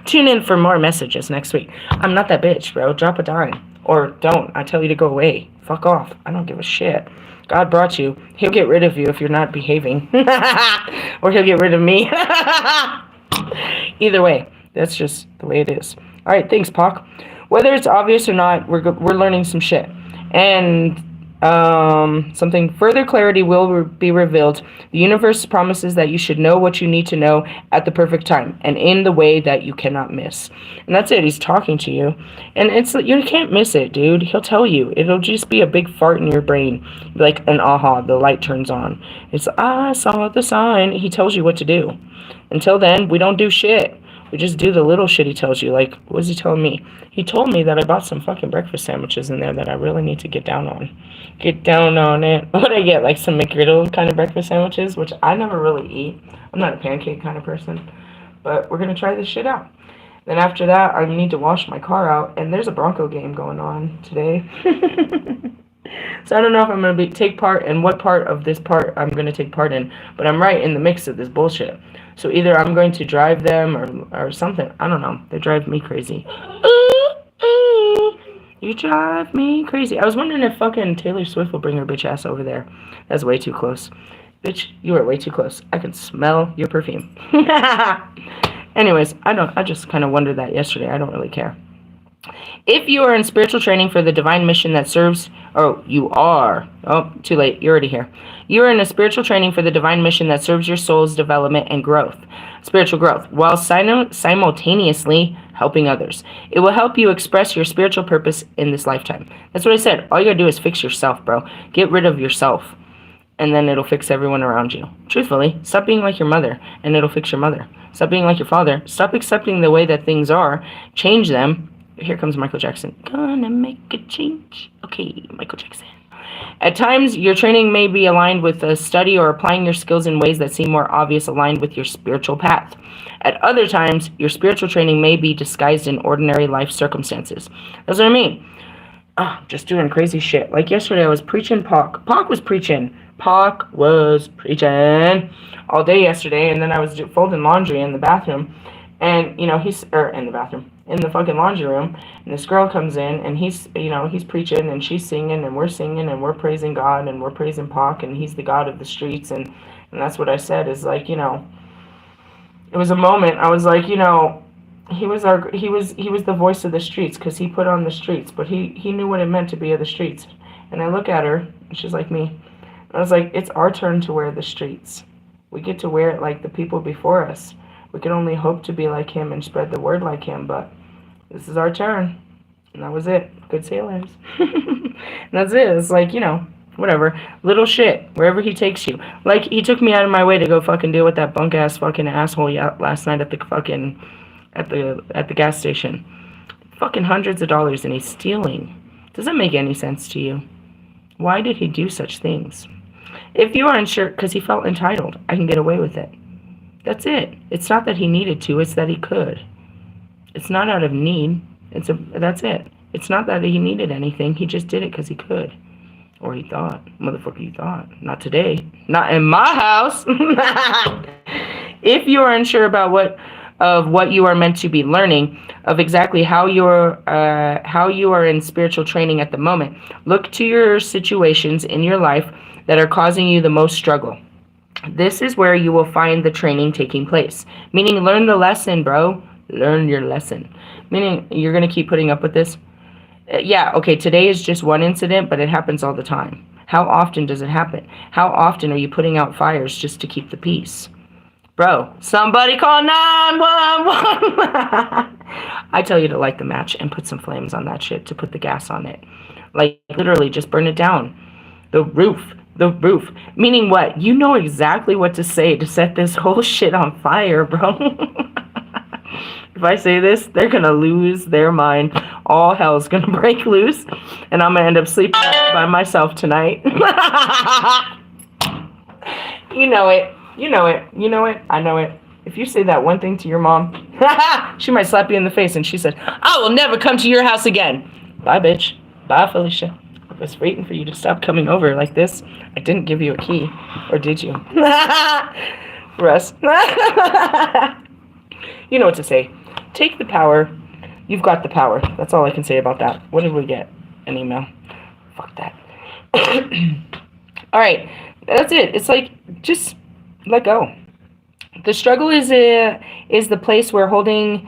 Tune in for more messages next week. I'm not that bitch, bro. Drop a dime. Or don't. I tell you to go away. Fuck off. I don't give a shit. God brought you. He'll get rid of you if you're not behaving. Or he'll get rid of me. Either way, that's just the way it is. All right, thanks, Pac. Whether it's obvious or not, we're learning some shit. And something further clarity will be revealed. The universe promises that you should know what you need to know at the perfect time and in the way that you cannot miss. And that's it. He's talking to you. And it's you can't miss it, dude. He'll tell you. It'll just be a big fart in your brain. Like an aha, the light turns on. It's, I saw the sign. He tells you what to do. Until then, we don't do shit. We just do the little shit he tells you. Like, what was he telling me? He told me that I bought some fucking breakfast sandwiches in there that I really need to get down on. Get down on it. What I get? Like some McGriddle kind of breakfast sandwiches, which I never really eat. I'm not a pancake kind of person. But we're going to try this shit out. Then after that, I need to wash my car out. And there's a Bronco game going on today. So I don't know if I'm going to take part in what part of this part I'm going to take part in. But I'm right in the mix of this bullshit. So either I'm going to drive them or something. I don't know. They drive me crazy. You drive me crazy. I was wondering if fucking Taylor Swift will bring her bitch ass over there. That's way too close. Bitch, you are way too close. I can smell your perfume. Anyways, I just kind of wondered that yesterday. I don't really care. If you are in spiritual training for the divine mission that serves... Oh, you are. Oh, too late. You're already here. You are in a spiritual training for the divine mission that serves your soul's development and growth. Spiritual growth, while simultaneously helping others. It will help you express your spiritual purpose in this lifetime. That's what I said. All you gotta do is fix yourself, bro. Get rid of yourself. And then it'll fix everyone around you. Truthfully, stop being like your mother, and it'll fix your mother. Stop being like your father. Stop accepting the way that things are. Change them. Here comes Michael Jackson. Gonna make a change. Okay, Michael Jackson. At times, your training may be aligned with a study or applying your skills in ways that seem more obvious aligned with your spiritual path. At other times, your spiritual training may be disguised in ordinary life circumstances. That's what I mean. Just doing crazy shit. Like yesterday, I was preaching Pac. Pac was preaching all day yesterday, and then I was folding laundry in the bathroom. And, in the fucking laundry room, and this girl comes in, and he's preaching, and she's singing, and we're praising God, and we're praising Pac, and he's the God of the streets, and that's what I said, is like, it was a moment, I was like, he was the voice of the streets, because he put on the streets, but he knew what it meant to be of the streets, and I look at her, and she's like me, and I was like, it's our turn to wear the streets, we get to wear it like the people before us. We can only hope to be like him and spread the word like him, but this is our turn. And that was it. Good sailors. And that's it. It's like, whatever. Little shit. Wherever he takes you. Like, he took me out of my way to go fucking deal with that bunk-ass fucking asshole last night at the fucking, at the gas station. Fucking hundreds of dollars, and he's stealing. Does that make any sense to you? Why did he do such things? If you are unsure, because he felt entitled, I can get away with it. That's it. It's not that he needed to, it's that he could. It's not out of need. That's it. It's not that he needed anything, he just did it because he could. Or he thought. Motherfucker, you thought. Not today. Not in my house. If you are unsure about what you are meant to be learning, of exactly how you are in spiritual training at the moment, look to your situations in your life that are causing you the most struggle. This is where you will find the training taking place. Meaning, learn the lesson, bro. Learn your lesson. Meaning, you're going to keep putting up with this? Yeah, okay, today is just one incident, but it happens all the time. How often does it happen? How often are you putting out fires just to keep the peace? Bro, somebody call 911! I tell you to light the match and put some flames on that shit to put the gas on it. Like, literally, just burn it down. The roof. The roof. Meaning what? You know exactly what to say to set this whole shit on fire, bro. If I say this, they're gonna lose their mind. All hell's gonna break loose, and I'm gonna end up sleeping by myself tonight. You know it. You know it. You know it. I know it. If you say that one thing to your mom, she might slap you in the face, and she said, I will never come to your house again. Bye, bitch. Bye, Felicia. I was waiting for you to stop coming over like this. I didn't give you a key. Or did you? Russ. You know what to say. Take the power. You've got the power. That's all I can say about that. What did we get? An email. Fuck that. Alright. That's it. It's like, just let go. The struggle is the place where holding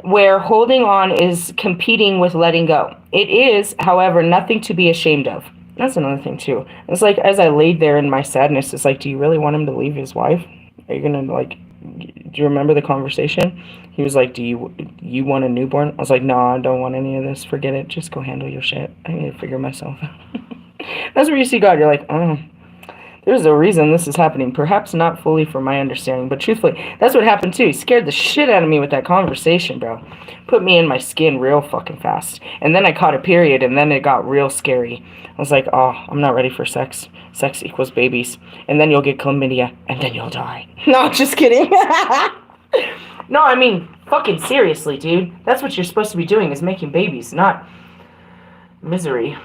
on is competing with letting go. It is, however, nothing to be ashamed of. That's another thing too. It's like, as I laid there in my sadness, it's like, do you really want him to leave his wife? Are you gonna, like, do you remember the conversation? He was like, do you want a newborn? I was like, no, I don't want any of this. Forget it. Just go handle your shit. I need to figure myself out. That's where you see God. You're like, oh, there's a reason this is happening. Perhaps not fully for my understanding, but truthfully, that's what happened too. He scared the shit out of me with that conversation, bro. Put me in my skin real fucking fast. And then I caught a period, and then it got real scary. I was like, oh, I'm not ready for sex. Sex equals babies. And then you'll get chlamydia, and then you'll die. No, just kidding. No, I mean, fucking seriously, dude. That's what you're supposed to be doing, is making babies, not misery.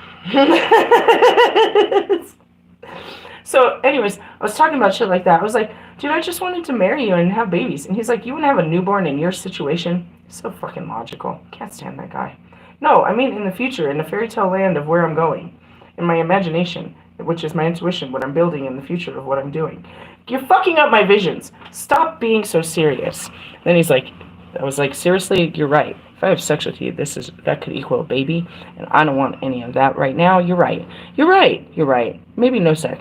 So, anyways, I was talking about shit like that. I was like, dude, I just wanted to marry you and have babies. And he's like, you wouldn't have a newborn in your situation? So fucking logical. Can't stand that guy. No, I mean in the future, in the fairy tale land of where I'm going. In my imagination, which is my intuition, what I'm building in the future of what I'm doing. You're fucking up my visions. Stop being so serious. Then he's like, I was like, seriously, you're right. If I have sex with you, that could equal a baby, and I don't want any of that right now. You're right. You're right. You're right. Maybe no sex.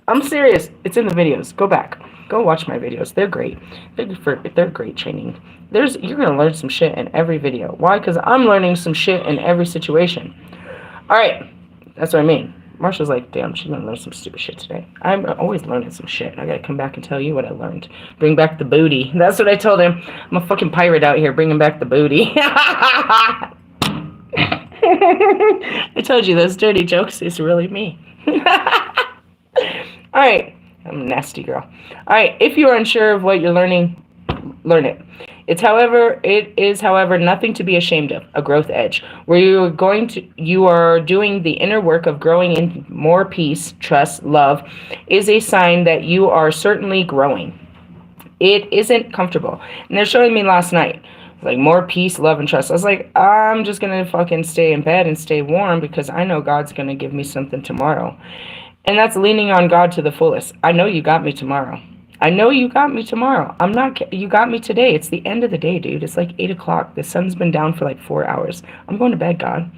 I'm serious. It's in the videos. Go back. Go watch my videos. They're great. They're great training. You're gonna learn some shit in every video. Why? Because I'm learning some shit in every situation. All right. That's what I mean. Marsha's like, damn, she's gonna learn some stupid shit today. I'm always learning some shit. I gotta come back and tell you what I learned. Bring back the booty. That's what I told him. I'm a fucking pirate out here bringing back the booty. I told you those dirty jokes is really me. Alright. I'm a nasty girl. Alright, if you are unsure of what you're learning, learn it. It is, however, nothing to be ashamed of, a growth edge, where you are doing the inner work of growing in more peace, trust, love, is a sign that you are certainly growing. It isn't comfortable. And they're showing me last night, like, more peace, love, and trust. I was like, I'm just going to fucking stay in bed and stay warm because I know God's going to give me something tomorrow. And that's leaning on God to the fullest. I know you got me tomorrow. I know you got me tomorrow. You got me today. It's the end of the day, dude. It's like 8 o'clock. The sun's been down for like 4 hours. I'm going to bed, God.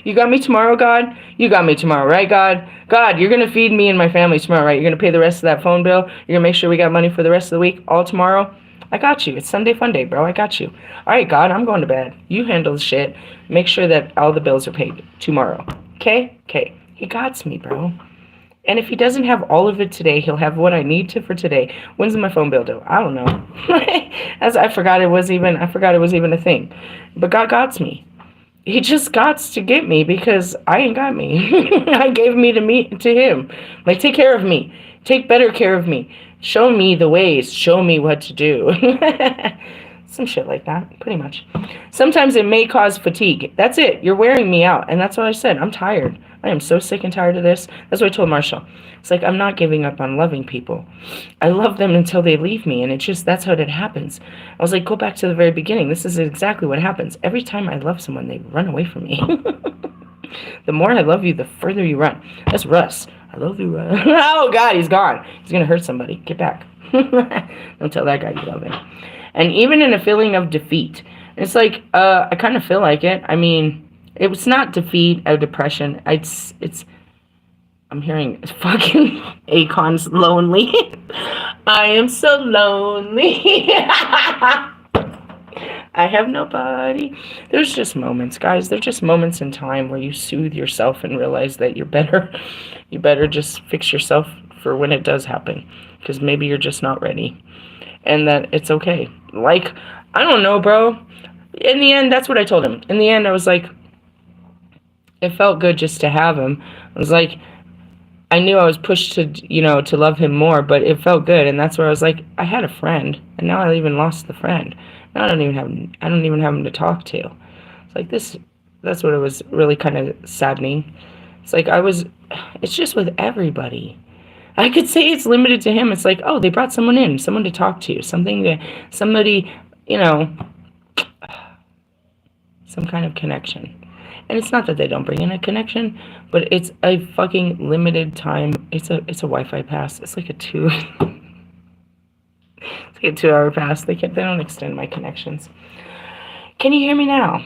You got me tomorrow, God? You got me tomorrow, right, God? God, you're going to feed me and my family tomorrow, right? You're going to pay the rest of that phone bill? You're going to make sure we got money for the rest of the week, all tomorrow? I got you. It's Sunday fun day, bro. I got you. All right, God, I'm going to bed. You handle the shit. Make sure that all the bills are paid tomorrow. Okay? Okay. He got me, bro. And if he doesn't have all of it today, he'll have what I need to for today. When's my phone bill due? I don't know. I forgot it was even a thing. But God got me. He just got to get me because I ain't got me. I gave me to him. Like, take care of me. Take better care of me. Show me the ways. Show me what to do. Some shit like that, pretty much. Sometimes it may cause fatigue. That's it. You're wearing me out. And that's what I said. I'm tired. I am so sick and tired of this. That's what I told Marshall. It's like, I'm not giving up on loving people. I love them until they leave me. And that's how it happens. I was like, go back to the very beginning. This is exactly what happens. Every time I love someone, they run away from me. The more I love you, the further you run. That's Russ. I love you, Russ. Oh, God, he's gone. He's going to hurt somebody. Get back. Don't tell that guy you love him. And even in a feeling of defeat. It's like, I kind of feel like it. I mean, it was not defeat or depression. I'm hearing fucking Akon's lonely. I am so lonely. I I have nobody. There's just moments, guys. There's just moments in time where you soothe yourself and realize that you're better. You better just fix yourself for when it does happen, because maybe you're just not ready, and that it's okay. Like, I don't know, bro. In the end, that's what I told him. In the end, I was like, it felt good just to have him. I was like, I knew I was pushed to, to love him more, but it felt good, and that's where I was like, I had a friend, and now I even lost the friend. Now I don't even have him to talk to. It's like this. That's what it was really kind of saddening. It's like it's just with everybody. I could say it's limited to him. It's like, oh, they brought someone to talk to, somebody, some kind of connection. And it's not that they don't bring in a connection, but it's a fucking limited time. It's a Wi-Fi pass. It's like a 2-hour pass. They don't extend my connections. Can you hear me now?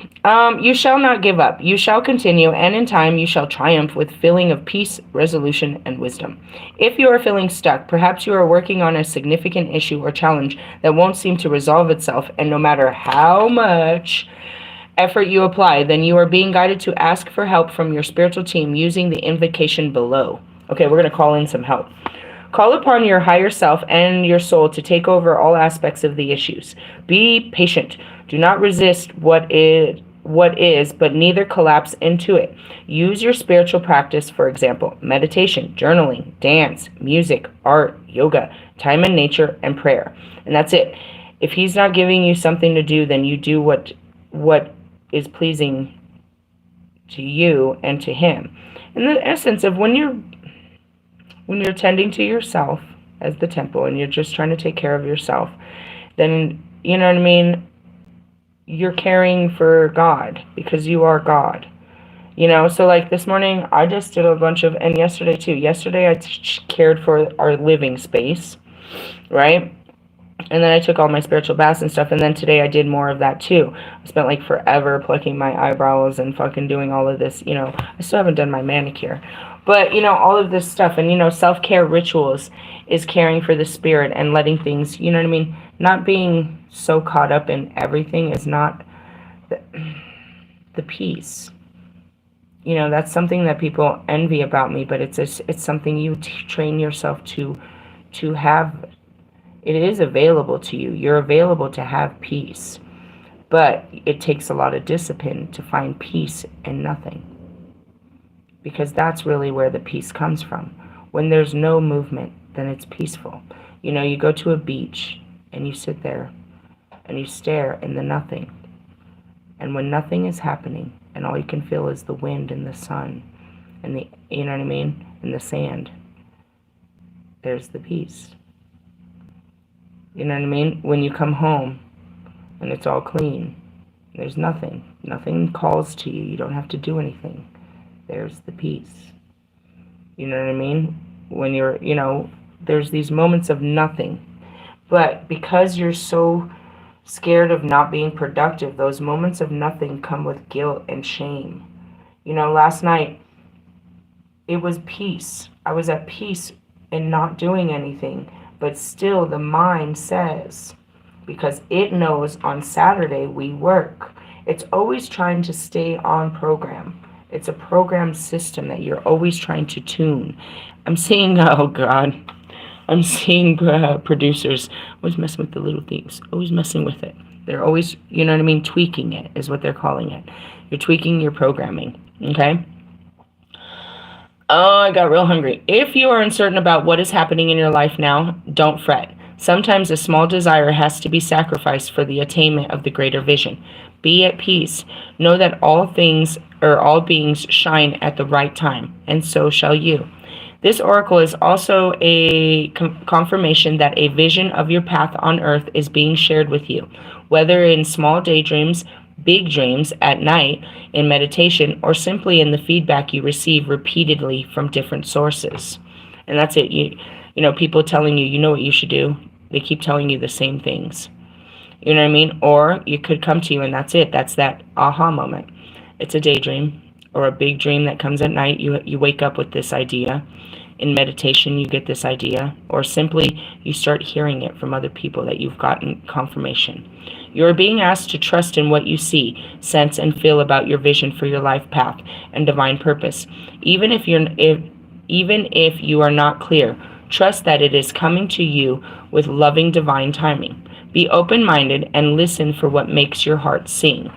You shall not give up. You shall continue, and in time you shall triumph with feeling of peace, resolution, and wisdom. If you are feeling stuck, perhaps you are working on a significant issue or challenge that won't seem to resolve itself, and no matter how much effort you apply, then you are being guided to ask for help from your spiritual team using the invocation below. Okay, we're going to call in some help. Call upon your higher self and your soul to take over all aspects of the issues. Be patient. Do not resist what is, but neither collapse into it. Use your spiritual practice, for example, meditation, journaling, dance, music, art, yoga, time in nature, and prayer. And that's it. If he's not giving you something to do, then you do what is pleasing to you and to him. In the essence of when you're tending to yourself as the temple and you're just trying to take care of yourself, then, you know what I mean, you're caring for God because you are God. So like this morning, I just did a bunch of, and yesterday too. Yesterday I cared for our living space, right? And then I took all my spiritual baths and stuff, and then today I did more of that too. I spent like forever plucking my eyebrows and fucking doing all of this, I still haven't done my manicure. But, all of this stuff, and, self-care rituals is caring for the spirit and letting things, you know what I mean? Not being so caught up in everything is not the peace. That's something that people envy about me, but it's something you train yourself to have. It is available to you. You're available to have peace. But it takes a lot of discipline to find peace in nothing. Because that's really where the peace comes from. When there's no movement, then it's peaceful. You go to a beach and you sit there and you stare in the nothing. And when nothing is happening and all you can feel is the wind and the sun and and the sand, there's the peace. You know what I mean? When you come home and it's all clean, there's nothing. Nothing calls to you. You don't have to do anything. There's the peace. You know what I mean? When you're, there's these moments of nothing. But because you're so scared of not being productive, those moments of nothing come with guilt and shame. Last night, it was peace. I was at peace in not doing anything. But still, the mind says, because it knows on Saturday we work. It's always trying to stay on program. It's a program system that you're always trying to tune. I'm seeing, oh God, I'm seeing producers always messing with the little things, always messing with it. They're always, tweaking it is what they're calling it. You're tweaking your programming, okay? Oh, I got real hungry. If you are uncertain about what is happening in your life now, don't fret. Sometimes a small desire has to be sacrificed for the attainment of the greater vision. Be at peace. Know that all beings shine at the right time, and so shall you. This oracle is also a confirmation that a vision of your path on earth is being shared with you, whether in small daydreams, big dreams, at night, in meditation, or simply in the feedback you receive repeatedly from different sources. And that's it. People telling you, what you should do. They keep telling you the same things. You know what I mean? Or you could come to you and that's it. That's that aha moment. It's a daydream or a big dream that comes at night. You wake up with this idea. In meditation, you get this idea. Or simply, you start hearing it from other people that you've gotten confirmation. You are being asked to trust in what you see, sense, and feel about your vision for your life path and divine purpose. Even if you are not clear, trust that it is coming to you with loving divine timing. Be open-minded and listen for what makes your heart sing.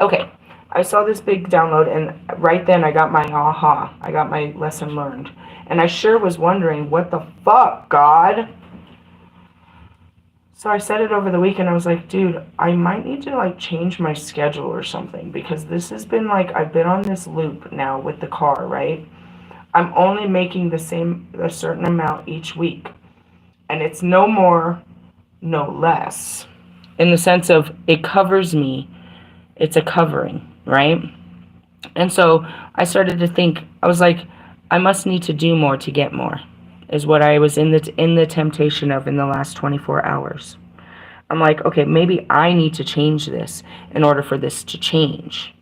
Okay, I saw this big download, and right then I got my aha. I got my lesson learned. And I sure was wondering, what the fuck, God? So I said it over the weekend. I was like, dude, I might need to like change my schedule or something, because this has been like, I've been on this loop now with the car, right? I'm only making a certain amount each week. And it's no more, no less. In the sense of, it covers me. It's a covering, right? And so I started to think, I was like, I must need to do more to get more, is what I was in the temptation of in the last 24 hours. I'm like, okay, maybe I need to change this in order for this to change,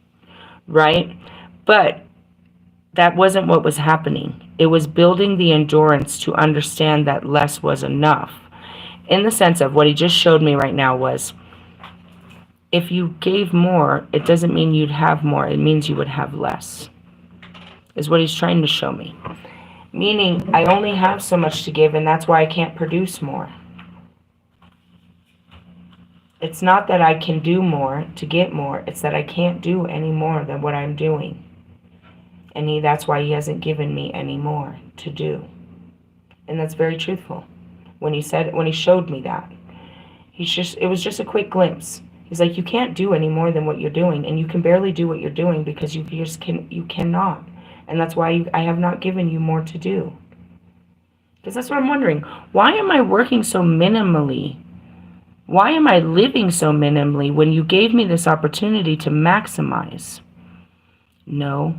right? But that wasn't what was happening. It was building the endurance to understand that less was enough. In the sense of what he just showed me right now was, if you gave more, it doesn't mean you'd have more. It means you would have less, is what he's trying to show me. Meaning, I only have so much to give, and that's why I can't produce more. It's not that I can do more to get more. It's that I can't do any more than what I'm doing. And that's why he hasn't given me any more to do. And that's very truthful. When he showed me that, it was just a quick glimpse. He's like, you can't do any more than what you're doing, and you can barely do what you're doing because you cannot. And that's why I have not given you more to do. Because that's what I'm wondering. Why am I working so minimally? Why am I living so minimally when you gave me this opportunity to maximize? No.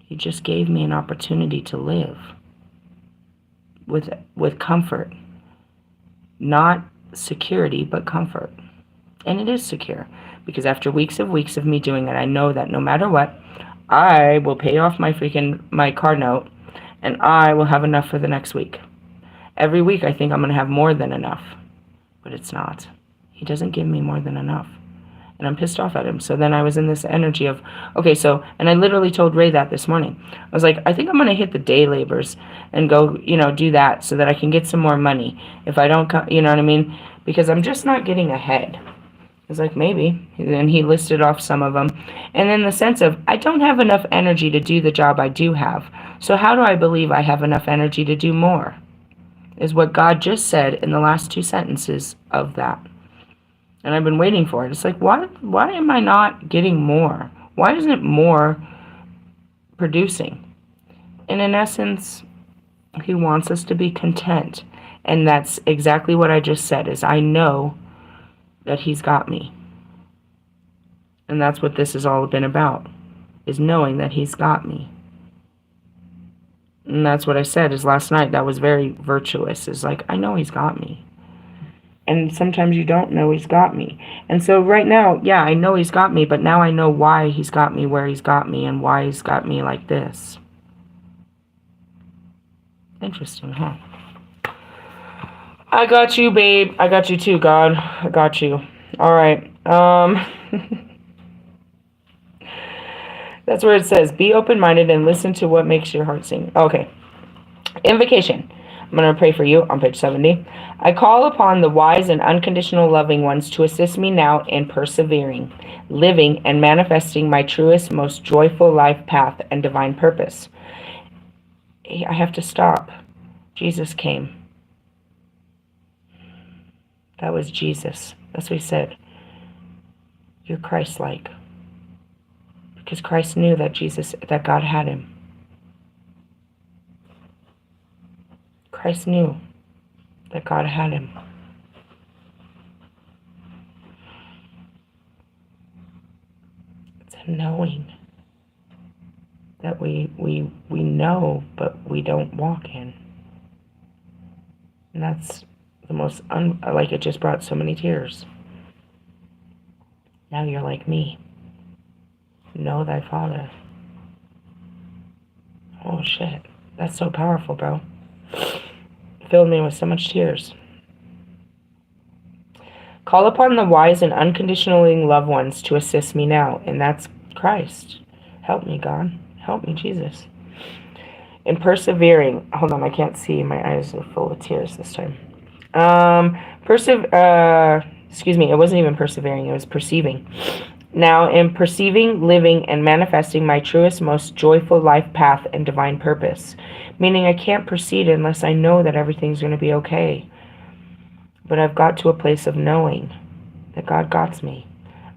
You just gave me an opportunity to live with comfort. Not security, but comfort. And it is secure, because after weeks of me doing it, I know that no matter what, I will pay off my car note, and I will have enough for the next week. Every week I think I'm going to have more than enough, but it's not. He doesn't give me more than enough, and I'm pissed off at him. So then I was in this energy of, okay, so, and I literally told Ray that this morning. I was like, I think I'm going to hit the day labors and go, do that so that I can get some more money. If I don't, you know what I mean? Because I'm just not getting ahead. I was like, maybe. And he listed off some of them. And in the sense of, I don't have enough energy to do the job I do have. So how do I believe I have enough energy to do more? Is what God just said in the last two sentences of that. And I've been waiting for it. It's like, why am I not getting more? Why isn't more producing? And in essence, he wants us to be content. And that's exactly what I just said, is I know that he's got me. And that's what this has all been about, is knowing that he's got me. And that's what I said, is last night, that was very virtuous, is like, I know he's got me. And sometimes you don't know he's got me. And so right now, yeah, I know he's got me, but now I know why he's got me where he's got me and why he's got me like this. Interesting, huh? I got you, babe. I got you too, God. I got you. All right. That's where it says, be open-minded and listen to what makes your heart sing. Okay. Invocation. I'm going to pray for you on page 70. I call upon the wise and unconditional loving ones to assist me now in persevering, living, and manifesting my truest, most joyful life path and divine purpose. I have to stop. Jesus came. That was Jesus. That's what he said. You're Christ-like. Because Christ knew that God had him. Christ knew that God had him. It's a knowing that we know, but we don't walk in. And that's the most, it just brought so many tears. Now you're like me. Know thy Father. Oh shit. That's so powerful, bro. Filled me with so much tears. Call upon the wise and unconditionally loved ones to assist me now, and that's Christ. Help me, God. Help me, Jesus. In persevering, hold on, I can't see. My eyes are full of tears this time. Excuse me, it wasn't even persevering, it was perceiving. Now, in perceiving, living, and manifesting my truest, most joyful life path and divine purpose. Meaning I can't proceed unless I know that everything's going to be okay. But I've got to a place of knowing that God got me.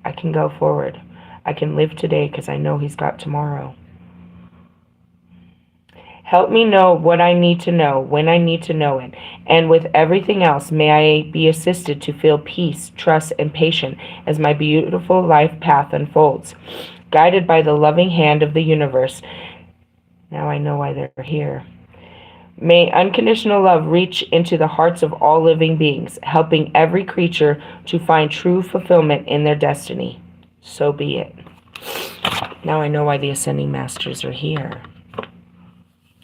I can go forward. I can live today because I know He's got tomorrow. Help me know what I need to know, when I need to know it, and with everything else, may I be assisted to feel peace, trust, and patience as my beautiful life path unfolds. Guided by the loving hand of the universe, now I know why they're here. May unconditional love reach into the hearts of all living beings, helping every creature to find true fulfillment in their destiny. So be it. Now I know why the Ascending Masters are here.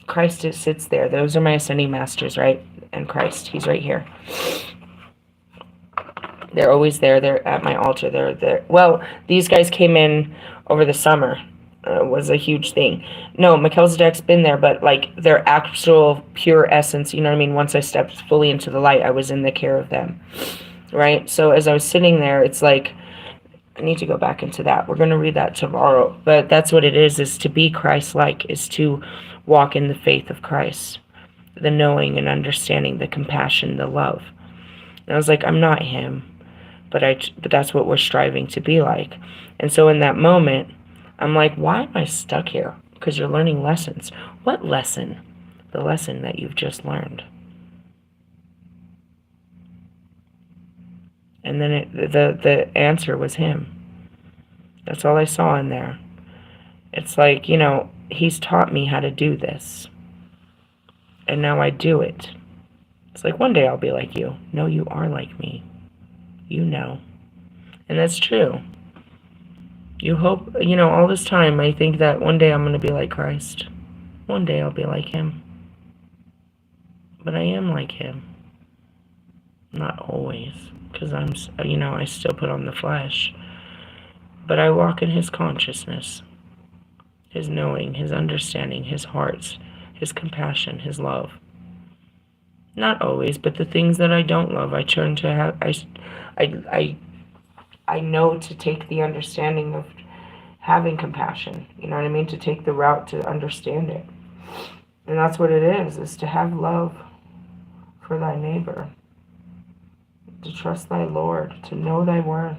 Christ sits there. Those are my Ascending Masters, right? And Christ, He's right here. They're always there. They're at my altar. They're there. Well, these guys came in over the summer. Was a huge thing. No, Melchizedek's been there, but like their actual pure essence, you know what I mean? Once I stepped fully into the light, I was in the care of them, right? So as I was sitting there, it's like, I need to go back into that. We're going to read that tomorrow. But that's what it is to be Christ-like, is to walk in the faith of Christ, the knowing and understanding, the compassion, the love. And I was like, I'm not Him, but that's what we're striving to be like. And so in that moment, I'm like, why am I stuck here? Because you're learning lessons. What lesson? The lesson that you've just learned. And then the answer was Him. That's all I saw in there. It's like, you know, He's taught me how to do this. And now I do it. It's like, one day I'll be like you. No, you are like me. You know. And that's true. You hope, you know, all this time I think that one day I'm going to be like Christ. One day I'll be like Him. But I am like Him. Not always. Because I'm, you know, I still put on the flesh. But I walk in His consciousness. His knowing, His understanding, His heart, His compassion, His love. Not always, but the things that I don't love, I turn to have, I know to take the understanding of having compassion, you know what I mean? To take the route to understand it. And that's what it is to have love for thy neighbor, to trust thy Lord, to know thy worth.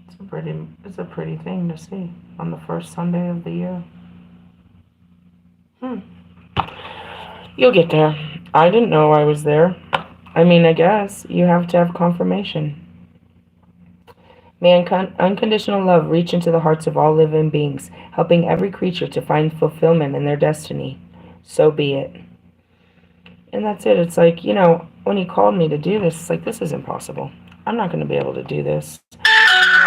It's a pretty thing to see on the first Sunday of the year. You'll get there. I didn't know I was there. I mean, I guess you have to have confirmation. May unconditional love reach into the hearts of all living beings, helping every creature to find fulfillment in their destiny. So be it. And that's it. It's like, you know, when He called me to do this, it's like, this is impossible. I'm not going to be able to do this.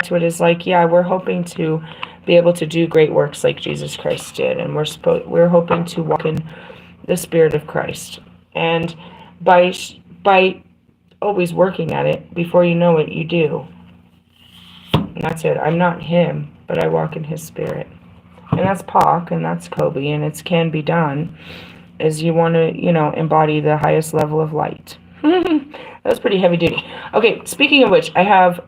To it is like, yeah, we're hoping to be able to do great works like Jesus Christ did, and we're hoping to walk in the Spirit of Christ. And by always working at it, before you know it, you do. And that's it. I'm not Him, but I walk in His Spirit. And that's Pac, and that's Kobe, and it can be done, as you want to, you know, embody the highest level of light. That was pretty heavy duty. Okay, speaking of which, I have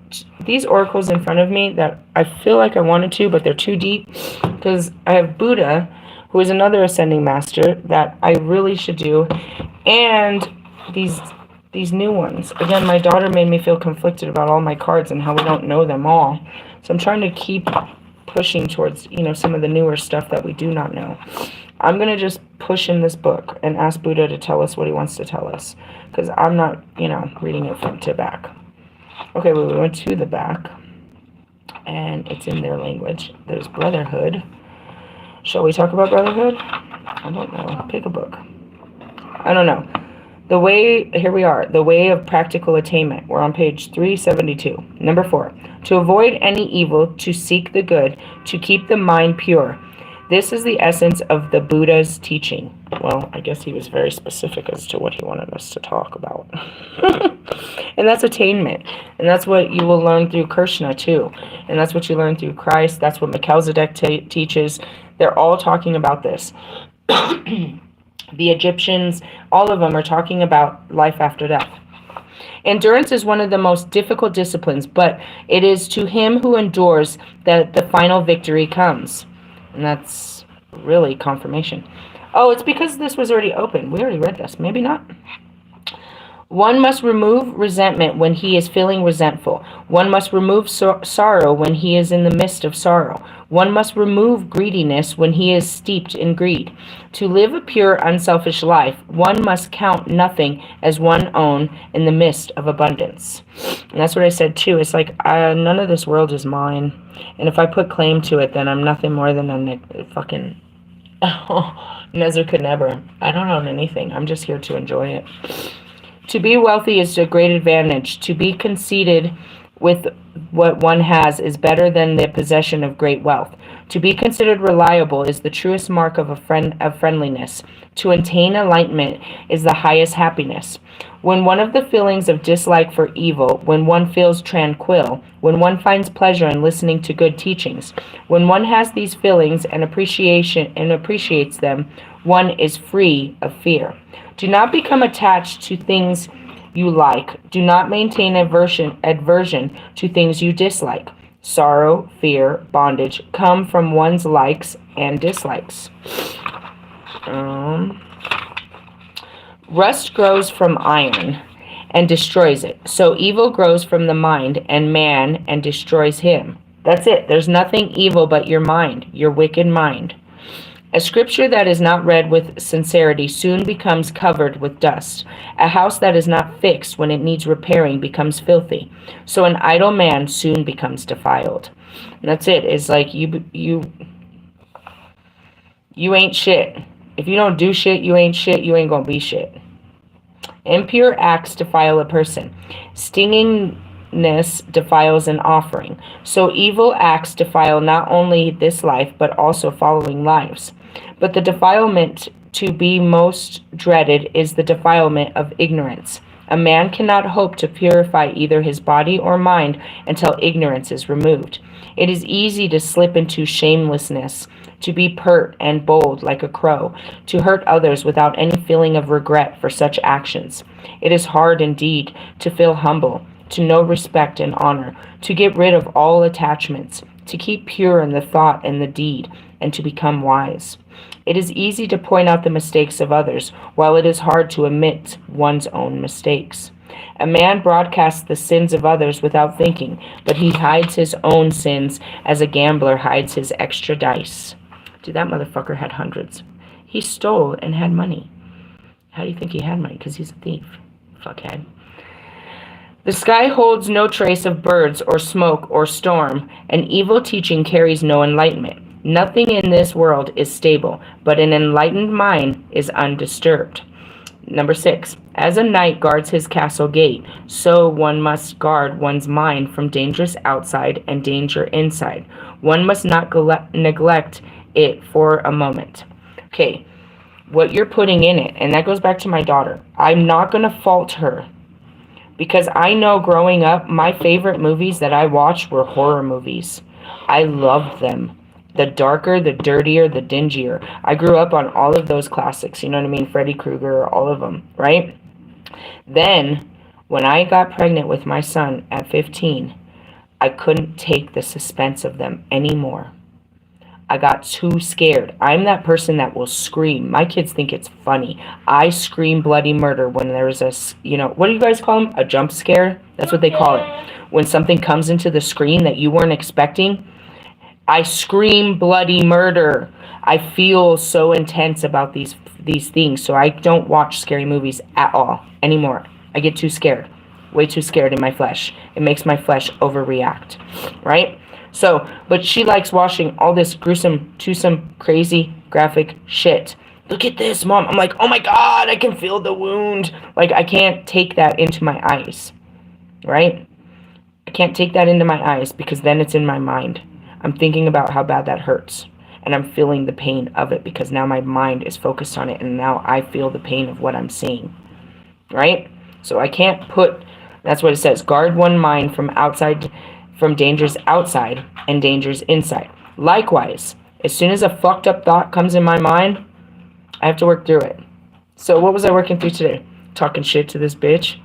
these oracles in front of me that I feel like I wanted to, but they're too deep, because I have Buddha, who is another Ascending Master that I really should do, and these new ones. Again, my daughter made me feel conflicted about all my cards and how we don't know them all. So I'm trying to keep pushing towards, you know, some of the newer stuff that we do not know. I'm going to just push in this book and ask Buddha to tell us what he wants to tell us, because I'm not, you know, reading it front to back. Okay, well, we went to the back, and it's in their language. There's brotherhood. Shall we talk about brotherhood? I don't know. Pick a book. I don't know. The way, here we are, the way of practical attainment. We're on page 372. Number 4, to avoid any evil, to seek the good, to keep the mind pure. This is the essence of the Buddha's teaching. Well, I guess he was very specific as to what he wanted us to talk about. And that's attainment. And that's what you will learn through Krishna too. And that's what you learn through Christ. That's what Melchizedek teaches. They're all talking about this. The Egyptians, all of them are talking about life after death. Endurance is one of the most difficult disciplines, but it is to him who endures that the final victory comes. And that's really confirmation. Oh, it's because this was already open. We already read this. Maybe not. One must remove resentment when he is feeling resentful. One must remove sorrow when he is in the midst of sorrow. One must remove greediness when he is steeped in greed. To live a pure, unselfish life, one must count nothing as one own in the midst of abundance. And that's what I said too. It's like, none of this world is mine. And if I put claim to it, then I'm nothing more than a fucking Nebuchadnezzar. I don't own anything. I'm just here to enjoy it. To be wealthy is a great advantage. To be conceited with what one has is better than the possession of great wealth. To be considered reliable is the truest mark of friendliness. To attain enlightenment is the highest happiness. When one of the feelings of dislike for evil, when one feels tranquil, when one finds pleasure in listening to good teachings, when one has these feelings and appreciates them, one is free of fear. Do not become attached to things you like. Do not maintain aversion to things you dislike. Sorrow, fear, bondage come from one's likes and dislikes. Rust grows from iron and destroys it. So evil grows from the mind and man and destroys him. That's it. There's nothing evil but your mind, your wicked mind. A scripture that is not read with sincerity soon becomes covered with dust. A house that is not fixed when it needs repairing becomes filthy. So an idle man soon becomes defiled. And that's it. It's like you ain't shit. If you don't do shit, you ain't shit. You ain't gonna be shit. Impure acts defile a person. Stingingness defiles an offering. So evil acts defile not only this life, but also following lives. But the defilement to be most dreaded is the defilement of ignorance. A man cannot hope to purify either his body or mind until ignorance is removed. It is easy to slip into shamelessness, to be pert and bold like a crow, to hurt others without any feeling of regret for such actions. It is hard indeed to feel humble, to know respect and honor, to get rid of all attachments, to keep pure in the thought and the deed, and to become wise. It is easy to point out the mistakes of others, while it is hard to admit one's own mistakes. A man broadcasts the sins of others without thinking, but he hides his own sins as a gambler hides his extra dice. Dude, that motherfucker had hundreds. He stole and had money. How do you think he had money? Because he's a thief. Fuckhead. The sky holds no trace of birds or smoke or storm, and evil teaching carries no enlightenment. Nothing in this world is stable, but an enlightened mind is undisturbed. Number 6. As a knight guards his castle gate, so one must guard one's mind from dangers outside and danger inside. One must not neglect it for a moment. Okay, what you're putting in it, and that goes back to my daughter. I'm not going to fault her, because I know growing up, my favorite movies that I watched were horror movies. I loved them. The darker, the dirtier, the dingier. I grew up on all of those classics, you know what I mean? Freddy Krueger, all of them, right? Then, when I got pregnant with my son at 15, I couldn't take the suspense of them anymore. I got too scared. I'm that person that will scream. My kids think it's funny. I scream bloody murder when there's a, what do you guys call them? A jump scare? That's what they call it. When something comes into the screen that you weren't expecting, I scream bloody murder. I feel so intense about these things, so I don't watch scary movies at all anymore. I get too scared. Way too scared in my flesh. It makes my flesh overreact, right? So, but she likes watching all this gruesome, twosome, crazy, graphic shit. Look at this, Mom. I'm like, oh my God, I can feel the wound. Like, I can't take that into my eyes, right? I can't take that into my eyes because then it's in my mind. I'm thinking about how bad that hurts. and I'm feeling the pain of it because now my mind is focused on it, and now I feel the pain of what I'm seeing, right? So I can't put, that's what it says, guard one mind from dangers outside and dangers inside. Likewise, as soon as a fucked up thought comes in my mind, I have to work through it. So what was I working through today? Talking shit to this bitch.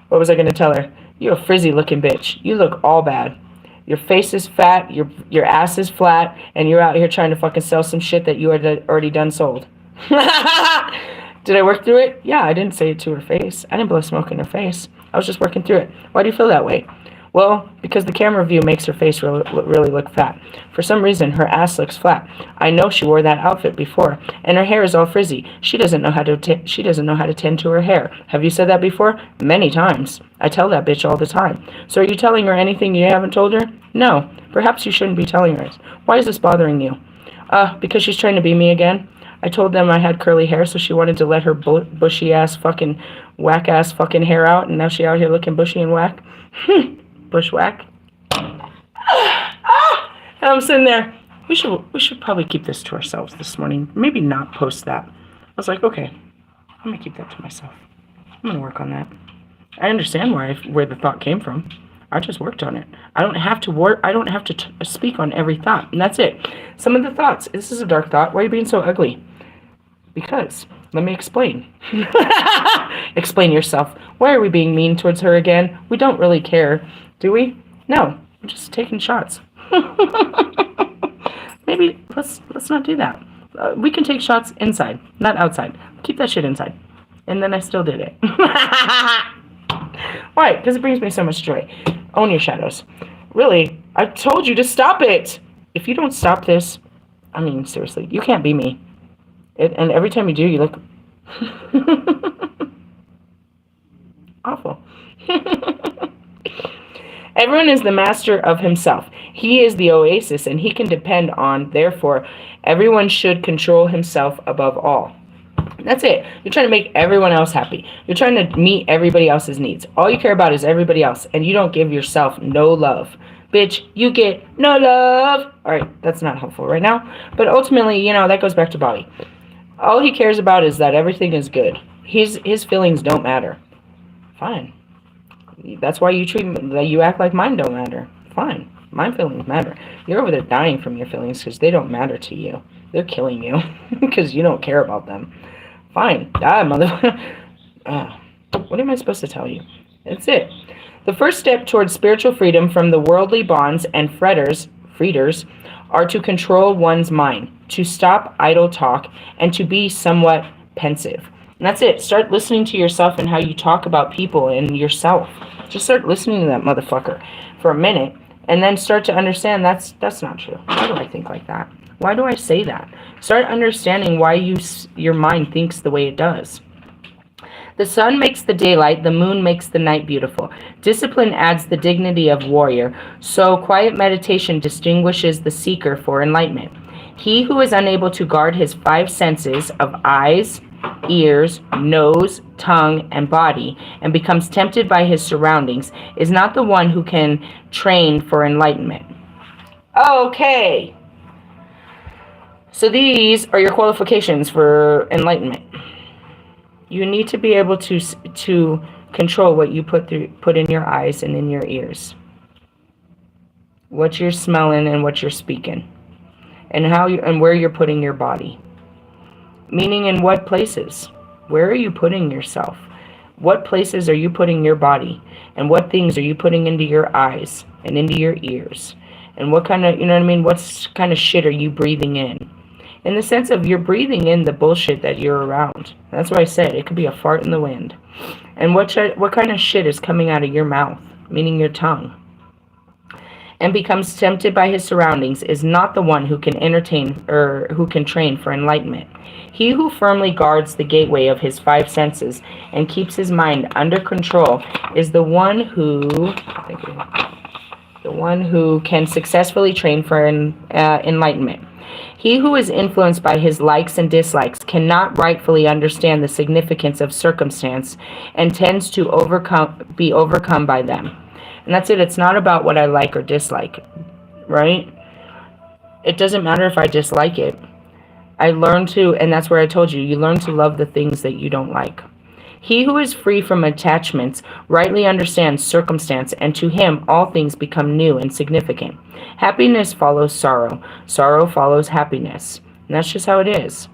What was I going to tell her? You're a frizzy looking bitch. You look all bad. Your face is fat, your ass is flat, and you're out here trying to fucking sell some shit that you already done sold. Did I work through it? Yeah, I didn't say it to her face. I didn't blow smoke in her face. I was just working through it. Why do you feel that way? Well, because the camera view makes her face really look fat. For some reason, her ass looks flat. I know she wore that outfit before, and her hair is all frizzy. She doesn't know how to tend to her hair. Have you said that before? Many times. I tell that bitch all the time. So are you telling her anything you haven't told her? No. Perhaps you shouldn't be telling her. Why is this bothering you? Because she's trying to be me again. I told them I had curly hair, so she wanted to let her bushy ass fucking whack ass fucking hair out, and now she out here looking bushy and whack. Bushwhack. And I'm sitting there. We should probably keep this to ourselves this morning. Maybe not post that. I was like, okay, I'm gonna keep that to myself. I'm gonna work on that. I understand where the thought came from. I just worked on it. I don't have to speak on every thought, and that's it. Some of the thoughts. This is a dark thought. Why are you being so ugly? Because. Let me explain. Explain yourself. Why are we being mean towards her again? We don't really care, do we? No, we're just taking shots. Maybe let's not do that. We can take shots inside, not outside. Keep that shit inside. And then I still did it. Why? Because it brings me so much joy. Own your shadows. Really, I told you to stop it. If you don't stop this, I mean, seriously, you can't be me. And every time you do, you look awful. Everyone is the master of himself. He is the oasis, and he can depend on. Therefore, everyone should control himself above all. That's it. You're trying to make everyone else happy. You're trying to meet everybody else's needs. All you care about is everybody else, and you don't give yourself no love. Bitch, you get no love. All right, that's not helpful right now. But ultimately, that goes back to Bobby. All he cares about is that everything is good. His feelings don't matter. Fine. That's why you act like mine don't matter. Fine. My feelings matter. You're over there dying from your feelings because they don't matter to you. They're killing you because you don't care about them. Fine. Die, motherfucker. What am I supposed to tell you? That's it. The first step towards spiritual freedom from the worldly bonds and feeders are to control one's mind, to stop idle talk, and to be somewhat pensive. And that's it. Start listening to yourself and how you talk about people and yourself. Just start listening to that motherfucker for a minute, and then start to understand that's not true. Why do I think like that? Why do I say that? Start understanding why your mind thinks the way it does. The sun makes the daylight, the moon makes the night beautiful. Discipline adds the dignity of warrior, so quiet meditation distinguishes the seeker for enlightenment. He who is unable to guard his 5 senses of eyes, ears, nose, tongue, and body, and becomes tempted by his surroundings, is not the one who can train for enlightenment. Okay. So these are your qualifications for enlightenment. You need to be able to control what you put in your eyes and in your ears. What you're smelling and what you're speaking. And where you're putting your body. Meaning in what places? Where are you putting yourself? What places are you putting your body? And what things are you putting into your eyes and into your ears? And what kind of, what kind of shit are you breathing in? In the sense of you're breathing in the bullshit that you're around. That's what I said. It could be a fart in the wind. And what kind of shit is coming out of your mouth, meaning your tongue, and becomes tempted by his surroundings is not the one who can entertain or who can train for enlightenment. He who firmly guards the gateway of his 5 senses and keeps his mind under control is the one who can successfully train for enlightenment. He who is influenced by his likes and dislikes cannot rightfully understand the significance of circumstance and tends to be overcome by them. And that's it. It's not about what I like or dislike, right? It doesn't matter if I dislike it. I learn to, and that's where I told you, you learn to love the things that you don't like. He who is free from attachments rightly understands circumstance, and to him all things become new and significant. Happiness follows sorrow. Sorrow follows happiness. And that's just how it is.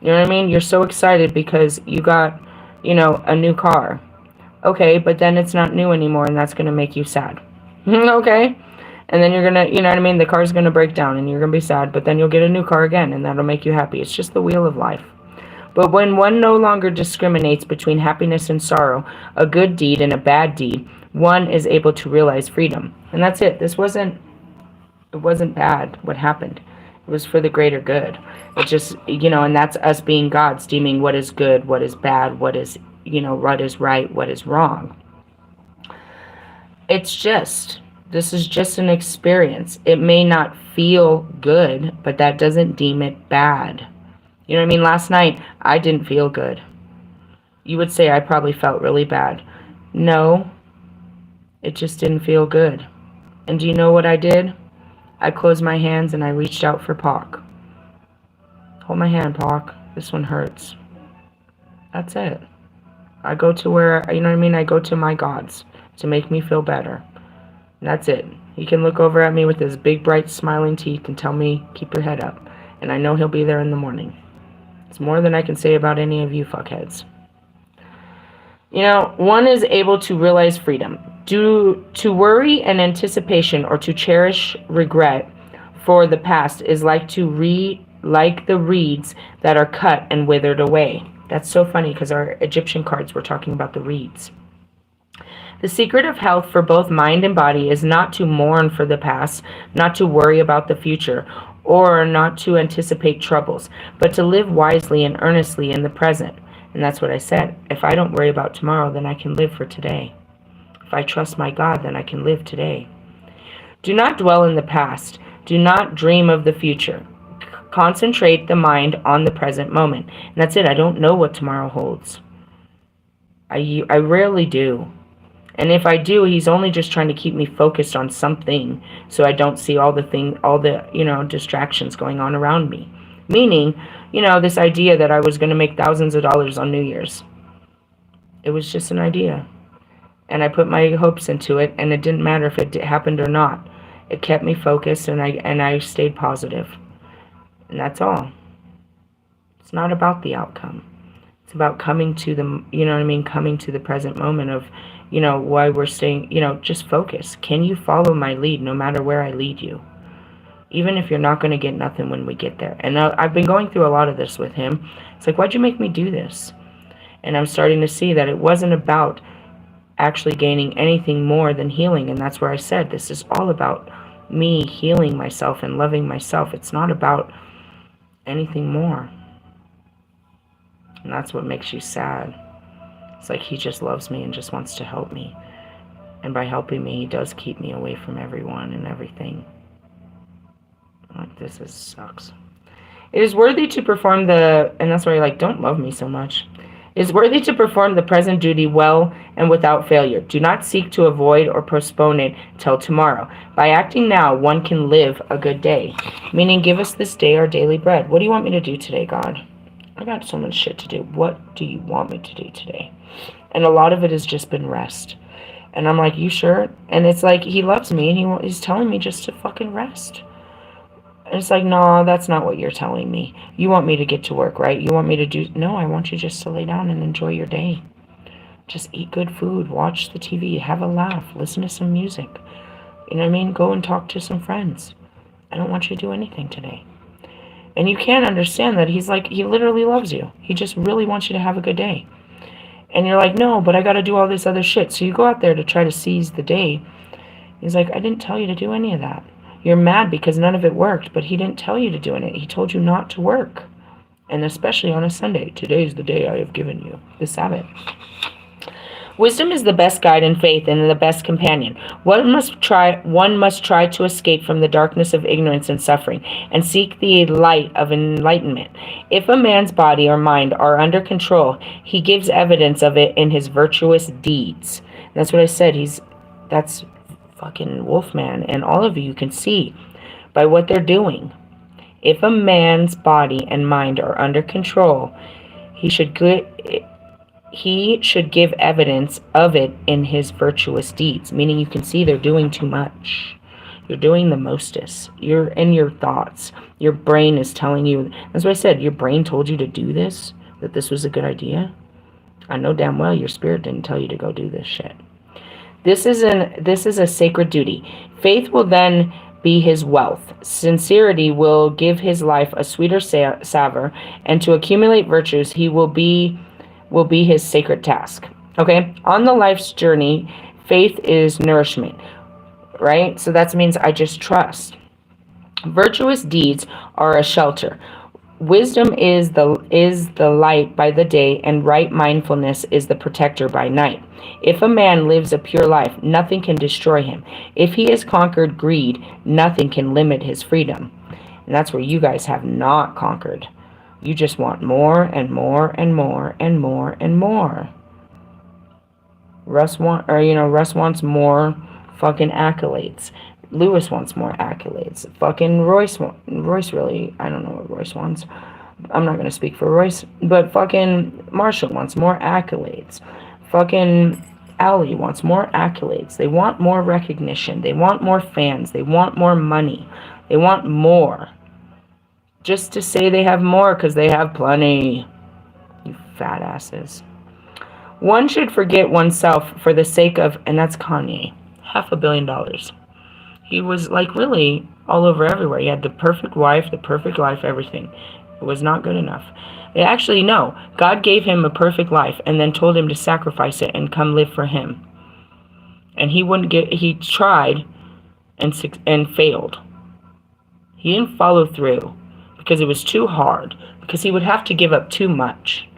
You know what I mean? You're so excited because you got, a new car. Okay, but then it's not new anymore, and that's going to make you sad. Okay? And then you're going to, you know what I mean? The car's going to break down, and you're going to be sad, but then you'll get a new car again, and that'll make you happy. It's just the wheel of life. But when one no longer discriminates between happiness and sorrow, a good deed and a bad deed, one is able to realize freedom. And that's it. It wasn't bad what happened. It was for the greater good. It just, and that's us being gods, deeming what is good, what is bad, what is, what is right, what is wrong. This is just an experience. It may not feel good, but that doesn't deem it bad. You know what I mean? Last night, I didn't feel good. You would say I probably felt really bad. No, it just didn't feel good. And do you know what I did? I closed my hands and I reached out for Pac. Hold my hand, Pac. This one hurts. That's it. I go to where, you know what I mean? I go to my gods to make me feel better. And that's it. He can look over at me with his big, bright, smiling teeth and tell me, keep your head up. And I know he'll be there in the morning. It's more than I can say about any of you fuckheads. One is able to realize freedom. To worry and anticipation or to cherish regret for the past is like the reeds that are cut and withered away. That's so funny because our Egyptian cards were talking about the reeds. The secret of health for both mind and body is not to mourn for the past, not to worry about the future, or not to anticipate troubles, but to live wisely and earnestly in the present. And that's what I said. If I don't worry about tomorrow, then I can live for today. If I trust my God, then I can live today. Do not dwell in the past. Do not dream of the future. Concentrate the mind on the present moment. And that's it. I don't know what tomorrow holds. I rarely do. And if I do, he's only just trying to keep me focused on something so I don't see all the distractions going on around me. Meaning, this idea that I was going to make thousands of dollars on New Year's. It was just an idea. And I put my hopes into it, and it didn't matter if it happened or not. It kept me focused, and I stayed positive. And that's all. It's not about the outcome. It's about coming to the, coming to the present moment of, why we're staying, just focus. Can you follow my lead no matter where I lead you? Even if you're not going to get nothing when we get there. And I've been going through a lot of this with him. It's like, why'd you make me do this? And I'm starting to see that it wasn't about actually gaining anything more than healing. And that's where I said, this is all about me healing myself and loving myself. It's not about anything more. And that's what makes you sad. It's like he just loves me and just wants to help me. And by helping me, he does keep me away from everyone and everything. Like, this sucks. It is worthy to perform and that's why don't love me so much. It is worthy to perform the present duty well and without failure. Do not seek to avoid or postpone it till tomorrow. By acting now, one can live a good day. Meaning, give us this day our daily bread. What do you want me to do today, God? I got so much shit to do. What do you want me to do today? And a lot of it has just been rest. And I'm like, you sure? And it's like, he loves me and he's telling me just to fucking rest. And it's like, no, that's not what you're telling me. You want me to get to work, right? You want me to do... No, I want you just to lay down and enjoy your day. Just eat good food, watch the TV, have a laugh, listen to some music. You know what I mean? Go and talk to some friends. I don't want you to do anything today. And you can't understand that he literally loves you. He just really wants you to have a good day. And you're like, no, but I got to do all this other shit. So you go out there to try to seize the day. He's like, I didn't tell you to do any of that. You're mad because none of it worked, but he didn't tell you to do it. He told you not to work. And especially on a Sunday. Today is the day I have given you, the Sabbath. Wisdom is the best guide in faith and the best companion. One must try to escape from the darkness of ignorance and suffering and seek the light of enlightenment. If a man's body or mind are under control, he gives evidence of it in his virtuous deeds. And that's what I said. That's fucking Wolfman, and all of you can see by what they're doing. If a man's body and mind are under control, he should give evidence of it in his virtuous deeds, meaning you can see they're doing too much. You're doing the mostest. You're in your thoughts. Your brain is telling you. That's what I said. Your brain told you to do this, that this was a good idea. I know damn well your spirit didn't tell you to go do this shit. This is a sacred duty. Faith will then be his wealth. Sincerity will give his life a sweeter savor, and to accumulate virtues, he will be his sacred task. Okay? On the life's journey, faith is nourishment, right? So that means I just trust. Virtuous deeds are a shelter. Wisdom is the light by the day, and right mindfulness is the protector by night. If a man lives a pure life, nothing can destroy him. If he has conquered greed, nothing can limit his freedom. And that's where you guys have not conquered. You just want more and more and more and more and more. Russ wants more fucking accolades. Lewis wants more accolades. Fucking Royce really, I don't know what Royce wants. I'm not going to speak for Royce, but fucking Marshall wants more accolades. Fucking Allie wants more accolades. They want more recognition. They want more fans. They want more money. They want more. Just to say they have more because they have plenty. You fat asses. One should forget oneself for the sake of, and that's Kanye, $500 million. He was like really all over everywhere. He had the perfect wife, the perfect life, everything. It was not good enough. Actually, no. God gave him a perfect life and then told him to sacrifice it and come live for him. And he tried and failed. He didn't follow through because it was too hard, because he would have to give up too much.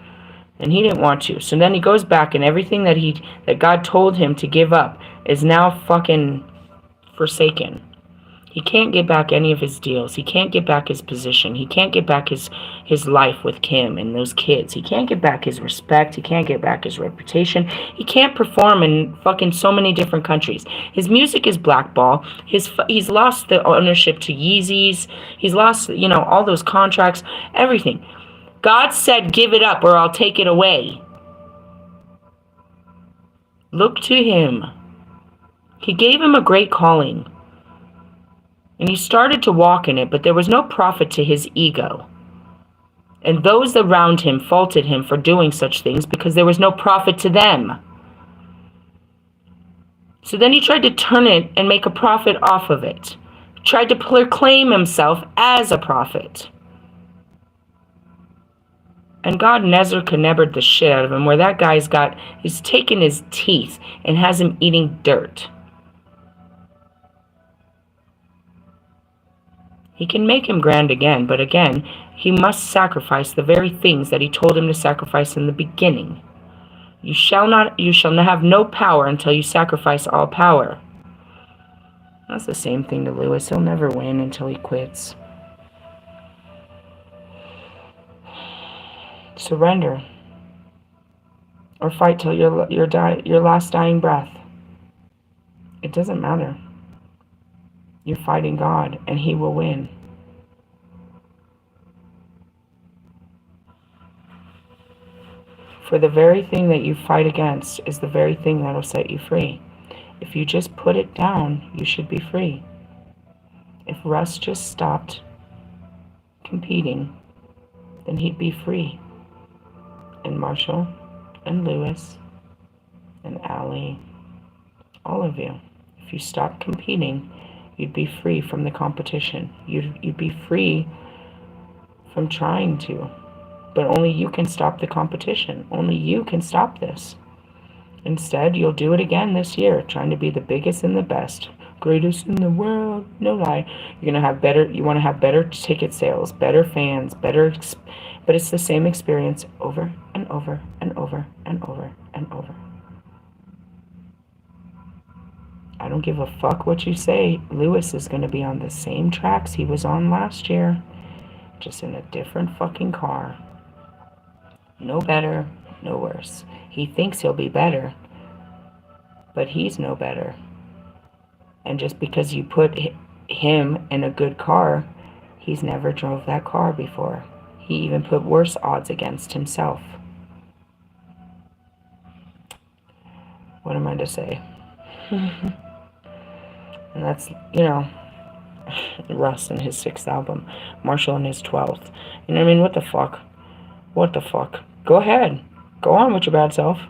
And he didn't want to. So then he goes back, and everything that God told him to give up is now fucking forsaken. He can't get back any of his deals. He can't get back his position. He can't get back his life with Kim and those kids. He can't get back his respect. He can't get back his reputation. He can't perform in fucking so many different countries. His music is blackball. He's lost the ownership to Yeezys. He's lost, all those contracts, everything. God said, give it up or I'll take it away. Look to him. He gave him a great calling. And he started to walk in it, but there was no profit to his ego. And those around him faulted him for doing such things because there was no profit to them. So then he tried to turn it and make a profit off of it. Tried to proclaim himself as a prophet. And God Nebuchadnezzar the shit out of him, where that he's taken his teeth and has him eating dirt. He can make him grand again, but again, he must sacrifice the very things that he told him to sacrifice in the beginning. You shall have no power until you sacrifice all power. That's the same thing to Lewis. He'll never win until he quits. Surrender. Or fight till your last dying breath. It doesn't matter. You're fighting God, and he will win. For the very thing that you fight against is the very thing that will set you free. If you just put it down, you should be free. If Russ just stopped competing, then he'd be free. And Marshall, and Lewis, and Allie, all of you. If you stopped competing, you'd be free from the competition. You'd be free from trying to. But only you can stop the competition. Only you can stop this. Instead, you'll do it again this year, trying to be the biggest and the best. Greatest in the world. No lie. You want to have better ticket sales, better fans, but it's the same experience over and over and over and over and over. I don't give a fuck what you say. Lewis is going to be on the same tracks he was on last year, just in a different fucking car. No better, no worse. He thinks he'll be better, but he's no better. And just because you put him in a good car, He's never drove that car before. He even put worse odds against himself. What am I to say? And that's, you know, Russ in his 6th album, Marshall in his 12th. You know what I mean? What the fuck? What the fuck? Go ahead. Go on with your bad self.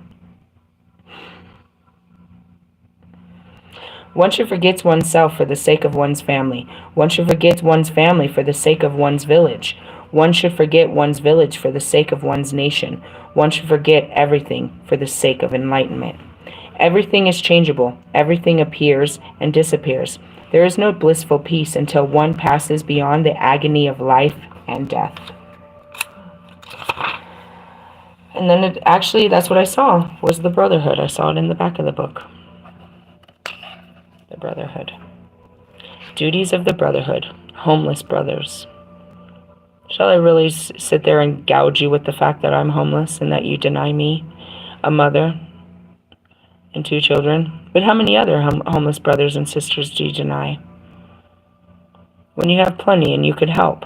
One should forget oneself for the sake of one's family. One should forget one's family for the sake of one's village. One should forget one's village for the sake of one's nation. One should forget everything for the sake of enlightenment. Everything is changeable. Everything appears and disappears. There is no blissful peace until one passes beyond the agony of life and death. And then actually, that's what I saw, was the brotherhood. I saw it in the back of the book. The brotherhood. Duties of the brotherhood. Homeless brothers. Shall I really sit there and gouge you with the fact that I'm homeless and that you deny me a mother and 2 children? But how many other homeless brothers and sisters do you deny? When you have plenty and you could help,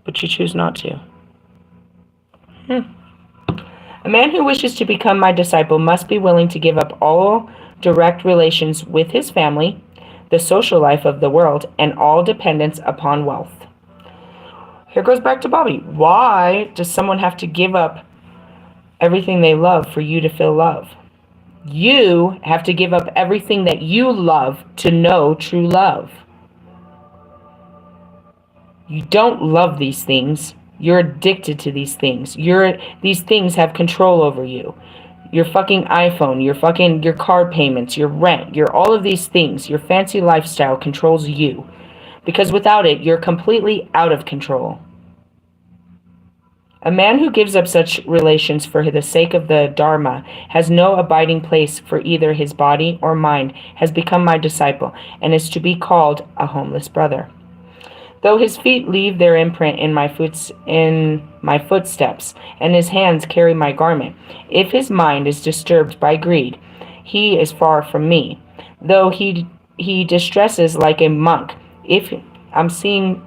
but you choose not to. A man who wishes to become my disciple must be willing to give up all direct relations with his family, the social life of the world, and all dependence upon wealth. Here goes back to Bobby. Why does someone have to give up everything they love for you to feel love? You have to give up everything that you love to know true love. You don't love these things. You're addicted to these things. These things have control over you. Your fucking iPhone, your car payments, your rent, all of these things, your fancy lifestyle controls you. Because without it, you're completely out of control. A man who gives up such relations for the sake of the Dharma has no abiding place for either his body or mind, has become my disciple, and is to be called a homeless brother. Though his feet leave their imprint in my footsteps, and his hands carry my garment, if his mind is disturbed by greed, he is far from me. Though he distresses like a monk, if I'm seeing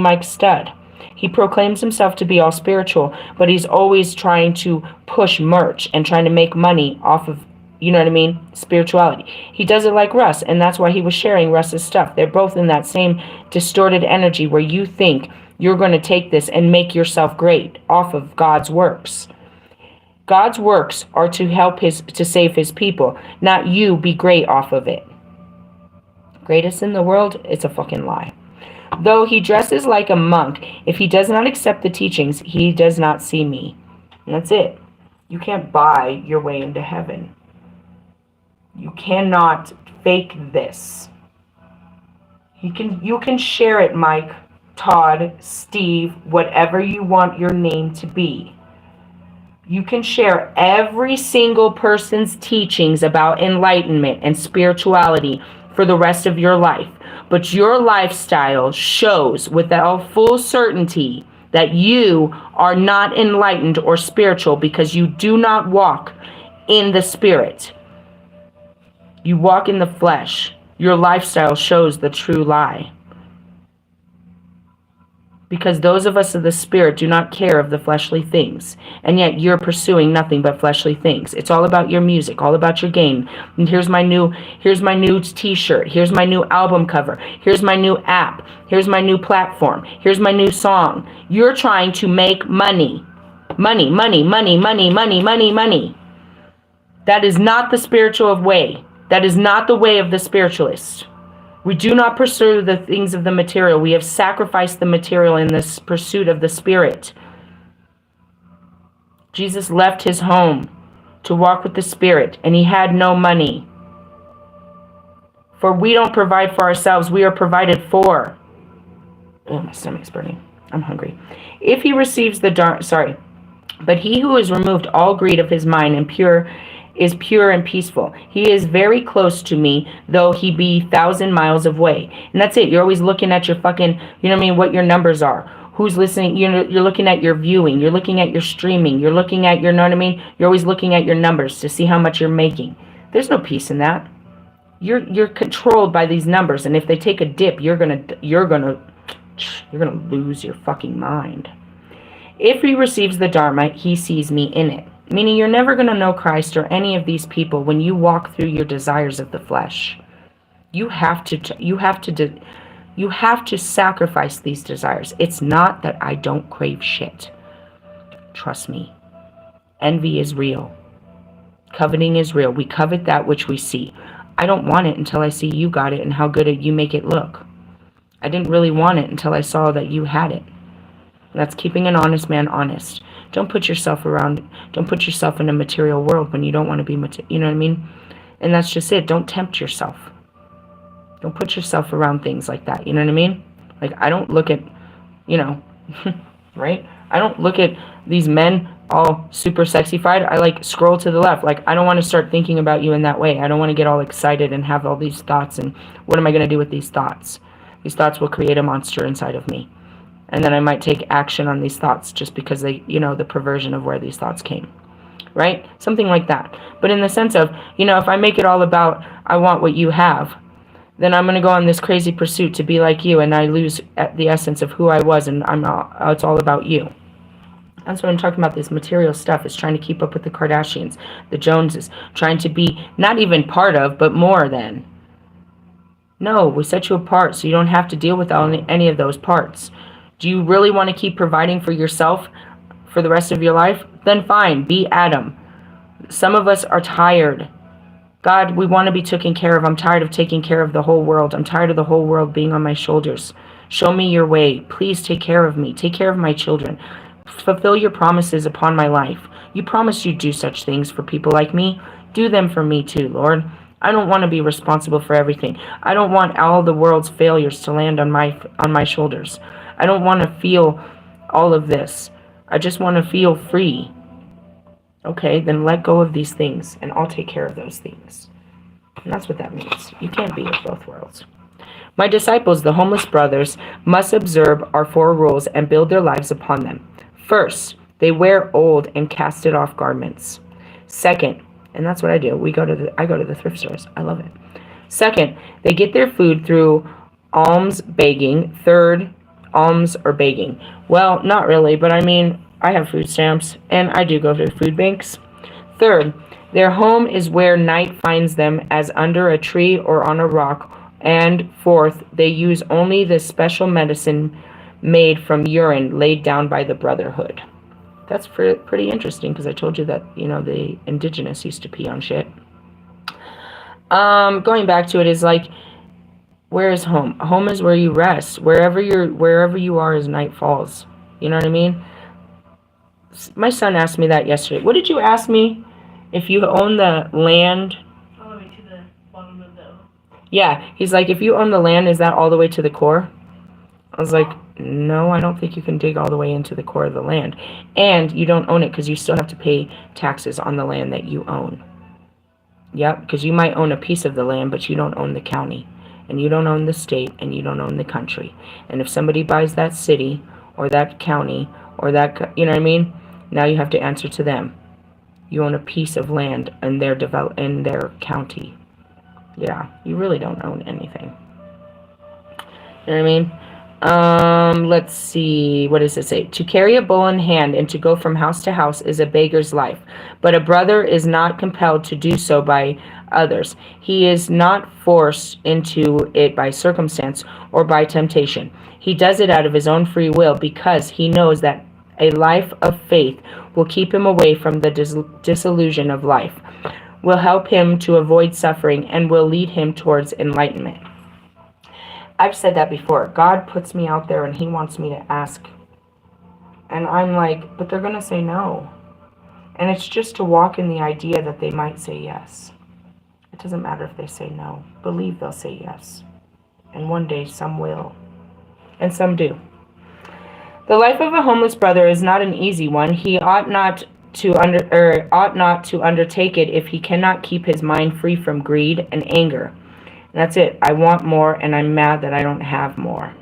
Mike Studd. He proclaims himself to be all spiritual, but he's always trying to push merch and trying to make money off of, you know what I mean, spirituality. He does it like Russ, and that's why he was sharing Russ's stuff. They're both in that same distorted energy where you think you're going to take this and make yourself great off of God's works. God's works are to help to save his people, not you be great off of it. Greatest in the world, it's a fucking lie. Though he dresses like a monk, if he does not accept the teachings, he does not see me. And that's it. You can't buy your way into heaven. You cannot fake this. You can share it, Mike, Todd, Steve, whatever you want your name to be. You can share every single person's teachings about enlightenment and spirituality for the rest of your life. But your lifestyle shows without full certainty that you are not enlightened or spiritual because you do not walk in the spirit. You walk in the flesh. Your lifestyle shows the true lie. Because those of us of the spirit do not care of the fleshly things. And yet you're pursuing nothing but fleshly things. It's all about your music, all about your game. And here's my new t-shirt. Here's my new album cover. Here's my new app. Here's my new platform. Here's my new song. You're trying to make money. Money, money, money, money, money, money, money. That is not the spiritual way. That is not the way of the spiritualist. We do not pursue the things of the material. We have sacrificed the material in this pursuit of the spirit. Jesus left his home to walk with the spirit, and he had no money. For we don't provide for ourselves, we are provided for. Oh, my stomach's burning. I'm hungry. If he receives but he who has removed all greed of his mind and is pure and peaceful. He is very close to me, though he be 1,000 miles away. And that's it. You're always looking at your fucking, you know what I mean, what your numbers are. Who's listening? You're looking at your viewing. You're looking at your streaming. You're looking at your, know what I mean? You're always looking at your numbers to see how much you're making. There's no peace in that. You're controlled by these numbers, and if they take a dip, you're gonna You're going to lose your fucking mind. If he receives the Dharma, he sees me in it. Meaning you're never going to know Christ or any of these people when you walk through your desires of the flesh. You have to sacrifice these desires. It's not that I don't crave shit. Trust me. Envy is real. Coveting is real. We covet that which we see. I don't want it until I see you got it and how good you make it look. I didn't really want it until I saw that you had it. That's keeping an honest man honest. Don't put yourself in a material world when you don't want to be you know what I mean? And that's just it. Don't tempt yourself. Don't put yourself around things like that. You know what I mean? Like, I don't look at, right? I don't look at these men all super sexified. I like scroll to the left. Like, I don't want to start thinking about you in that way. I don't want to get all excited and have all these thoughts. And what am I going to do with these thoughts? These thoughts will create a monster inside of me. And then I might take action on these thoughts just because they, the perversion of where these thoughts came. Right? Something like that. But in the sense of, if I make it all about, I want what you have, then I'm going to go on this crazy pursuit to be like you, and I lose the essence of who I was, and it's all about you. That's what I'm talking about. This material stuff is trying to keep up with the Kardashians, the Joneses, trying to be not even part of, but more than. No, we set you apart so you don't have to deal with any of those parts. Do you really want to keep providing for yourself for the rest of your life? Then fine, be Adam. Some of us are tired. God, we want to be taken care of. I'm tired of taking care of the whole world. I'm tired of the whole world being on my shoulders. Show me your way. Please take care of me. Take care of my children. Fulfill your promises upon my life. You promised you'd do such things for people like me. Do them for me too, Lord. I don't want to be responsible for everything. I don't want all the world's failures to land on my shoulders. I don't want to feel all of this. I just want to feel free. Okay, then let go of these things, and I'll take care of those things. And that's what that means. You can't be of both worlds. My disciples, the homeless brothers, must observe our 4 rules and build their lives upon them. First, they wear old and casted off garments. Second, and that's what I do. I go to the thrift stores. I love it. Second, they get their food through alms begging. Third, alms or begging. Well, not really, but I mean, I have food stamps, and I do go to food banks. Third, their home is where night finds them, as under a tree or on a rock. And fourth, they use only the special medicine made from urine laid down by the brotherhood. That's pretty interesting, because I told you that, the indigenous used to pee on shit. Going back to it is like, where is home? Home is where you rest. Wherever you are as night falls. You know what I mean? My son asked me that yesterday. What did you ask me? If you own the land? All the way to the bottom of the... Yeah, he's like, if you own the land, is that all the way to the core? I was like, no, I don't think you can dig all the way into the core of the land. And you don't own it because you still have to pay taxes on the land that you own. Yep, because you might own a piece of the land, but you don't own the county. And you don't own the state, and you don't own the country. And if somebody buys that city, or that county, or that, you know what I mean? Now you have to answer to them. You own a piece of land in their county. Yeah, you really don't own anything. You know what I mean? Let's see. What does it say? To carry a bowl in hand and to go from house to house is a beggar's life. But a brother is not compelled to do so by others. He is not forced into it by circumstance or by temptation. He does it out of his own free will, because he knows that a life of faith will keep him away from the disillusion of life, will help him to avoid suffering, and will lead him towards enlightenment. I've said that before. God puts me out there and he wants me to ask. And I'm like, but they're going to say no. And it's just to walk in the idea that they might say yes. It doesn't matter if they say no. Believe they'll say yes. And one day some will. And some do. The life of a homeless brother is not an easy one. He ought not to undertake it if he cannot keep his mind free from greed and anger. And that's it. I want more, and I'm mad that I don't have more.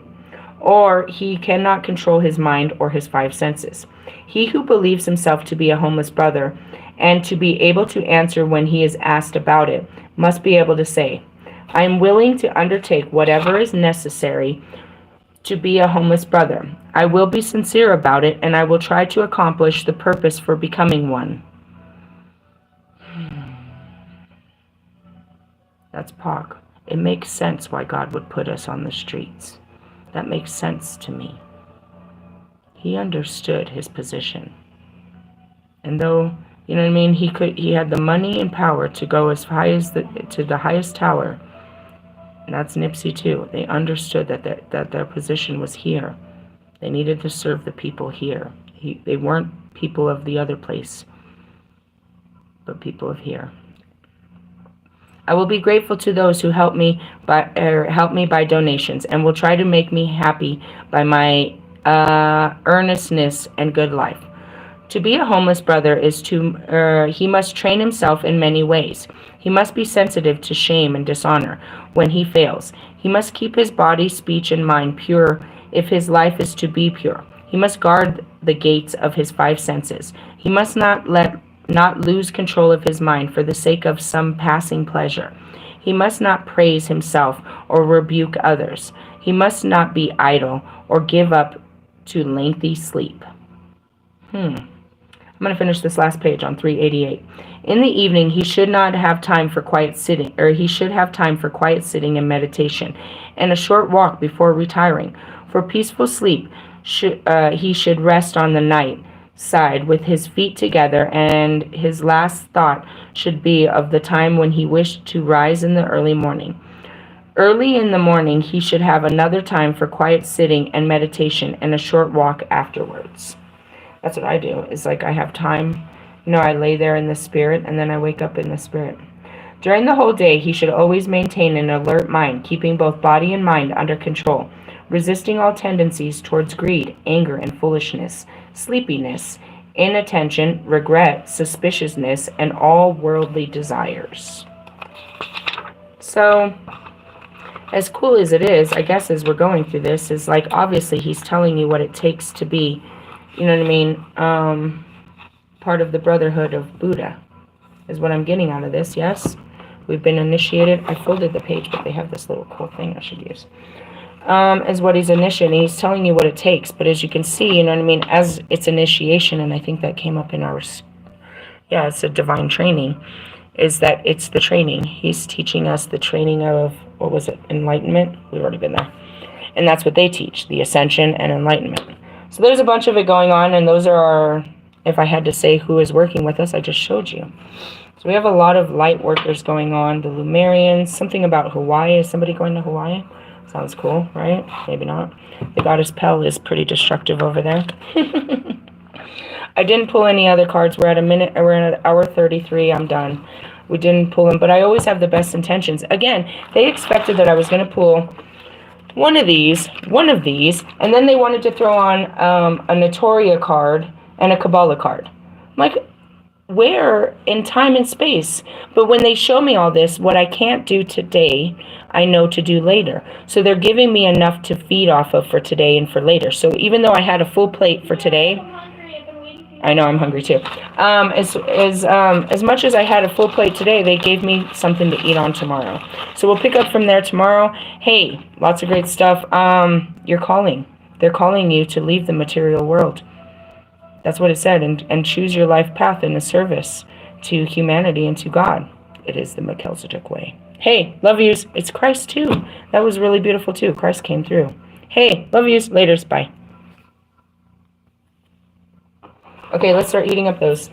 Or he cannot control his mind or his 5 senses. He who believes himself to be a homeless brother, and to be able to answer when he is asked about it, must be able to say, I am willing to undertake whatever is necessary to be a homeless brother. I will be sincere about it, and I will try to accomplish the purpose for becoming one. That's Pog. It makes sense why God would put us on the streets. That makes sense to me. He understood his position. And though, you know what I mean, he had the money and power to go as high as to the highest tower. And that's Nipsey too. They understood that their position was here. They needed to serve the people here. They weren't people of the other place, but people of here. I will be grateful to those who help me by donations, and will try to make me happy by my earnestness and good life. To be a homeless brother is he must train himself in many ways. He must be sensitive to shame and dishonor when he fails. He must keep his body, speech, and mind pure if his life is to be pure. He must guard the gates of his five senses. He must not lose control of his mind for the sake of some passing pleasure. He must not praise himself or rebuke others. He must not be idle or give up to lengthy sleep. I'm going to finish this last page on 388. In the evening, he should not have time for quiet sitting, or he should have time for quiet sitting and meditation, and a short walk before retiring. For peaceful sleep, he should rest on the night side with his feet together, and his last thought should be of the time when he wished to rise in the early morning. Early in the morning, he should have another time for quiet sitting and meditation, and a short walk afterwards. That's what I do. It's like I have time. I lay there in the spirit, and then I wake up in the spirit. During the whole day, he should always maintain an alert mind, keeping both body and mind under control, resisting all tendencies towards greed, anger, and foolishness, sleepiness, inattention, regret, suspiciousness, and all worldly desires. So, as cool as it is, I guess as we're going through this, is like obviously he's telling you what it takes to be, you know what I mean, part of the Brotherhood of Buddha, is what I'm getting out of this, yes? We've been initiated. I folded the page, but they have this little cool thing I should use. Is what he's initiating. He's telling you what it takes, but as you can see, you know what I mean, as it's initiation, and I think that came up in our, it's a divine training, is that it's the training. He's teaching us the training of, what was it, enlightenment? We've already been there. And that's what they teach, the ascension and enlightenment. So there's a bunch of it going on, and those are our, if I had to say who is working with us, I just showed you. So we have a lot of light workers going on, the Lumerians, something about Hawaii. Is somebody going to Hawaii? Sounds cool, right? Maybe not. The goddess Pel is pretty destructive over there. I didn't pull any other cards. We're at hour 33. I'm done. We didn't pull them, but I always have the best intentions. Again, they expected that I was going to pull one of these, and then they wanted to throw on a Notoria card and a Kabbalah card. I'm like, where in time and space? But when they show me all this, what I can't do today, I know to do later. So they're giving me enough to feed off of for today and for later. So even though I had a full plate for today, I know I'm hungry too. As much as I had a full plate today, they gave me something to eat on tomorrow. So we'll pick up from there tomorrow. Hey, lots of great stuff. You're calling. They're calling you to leave the material world. That's what it said. And choose your life path in the service to humanity and to God. It is the Melchizedek way. Hey, love yous. It's Christ too. That was really beautiful too. Christ came through. Hey, love yous. Laters. Bye. Okay, let's start eating up those.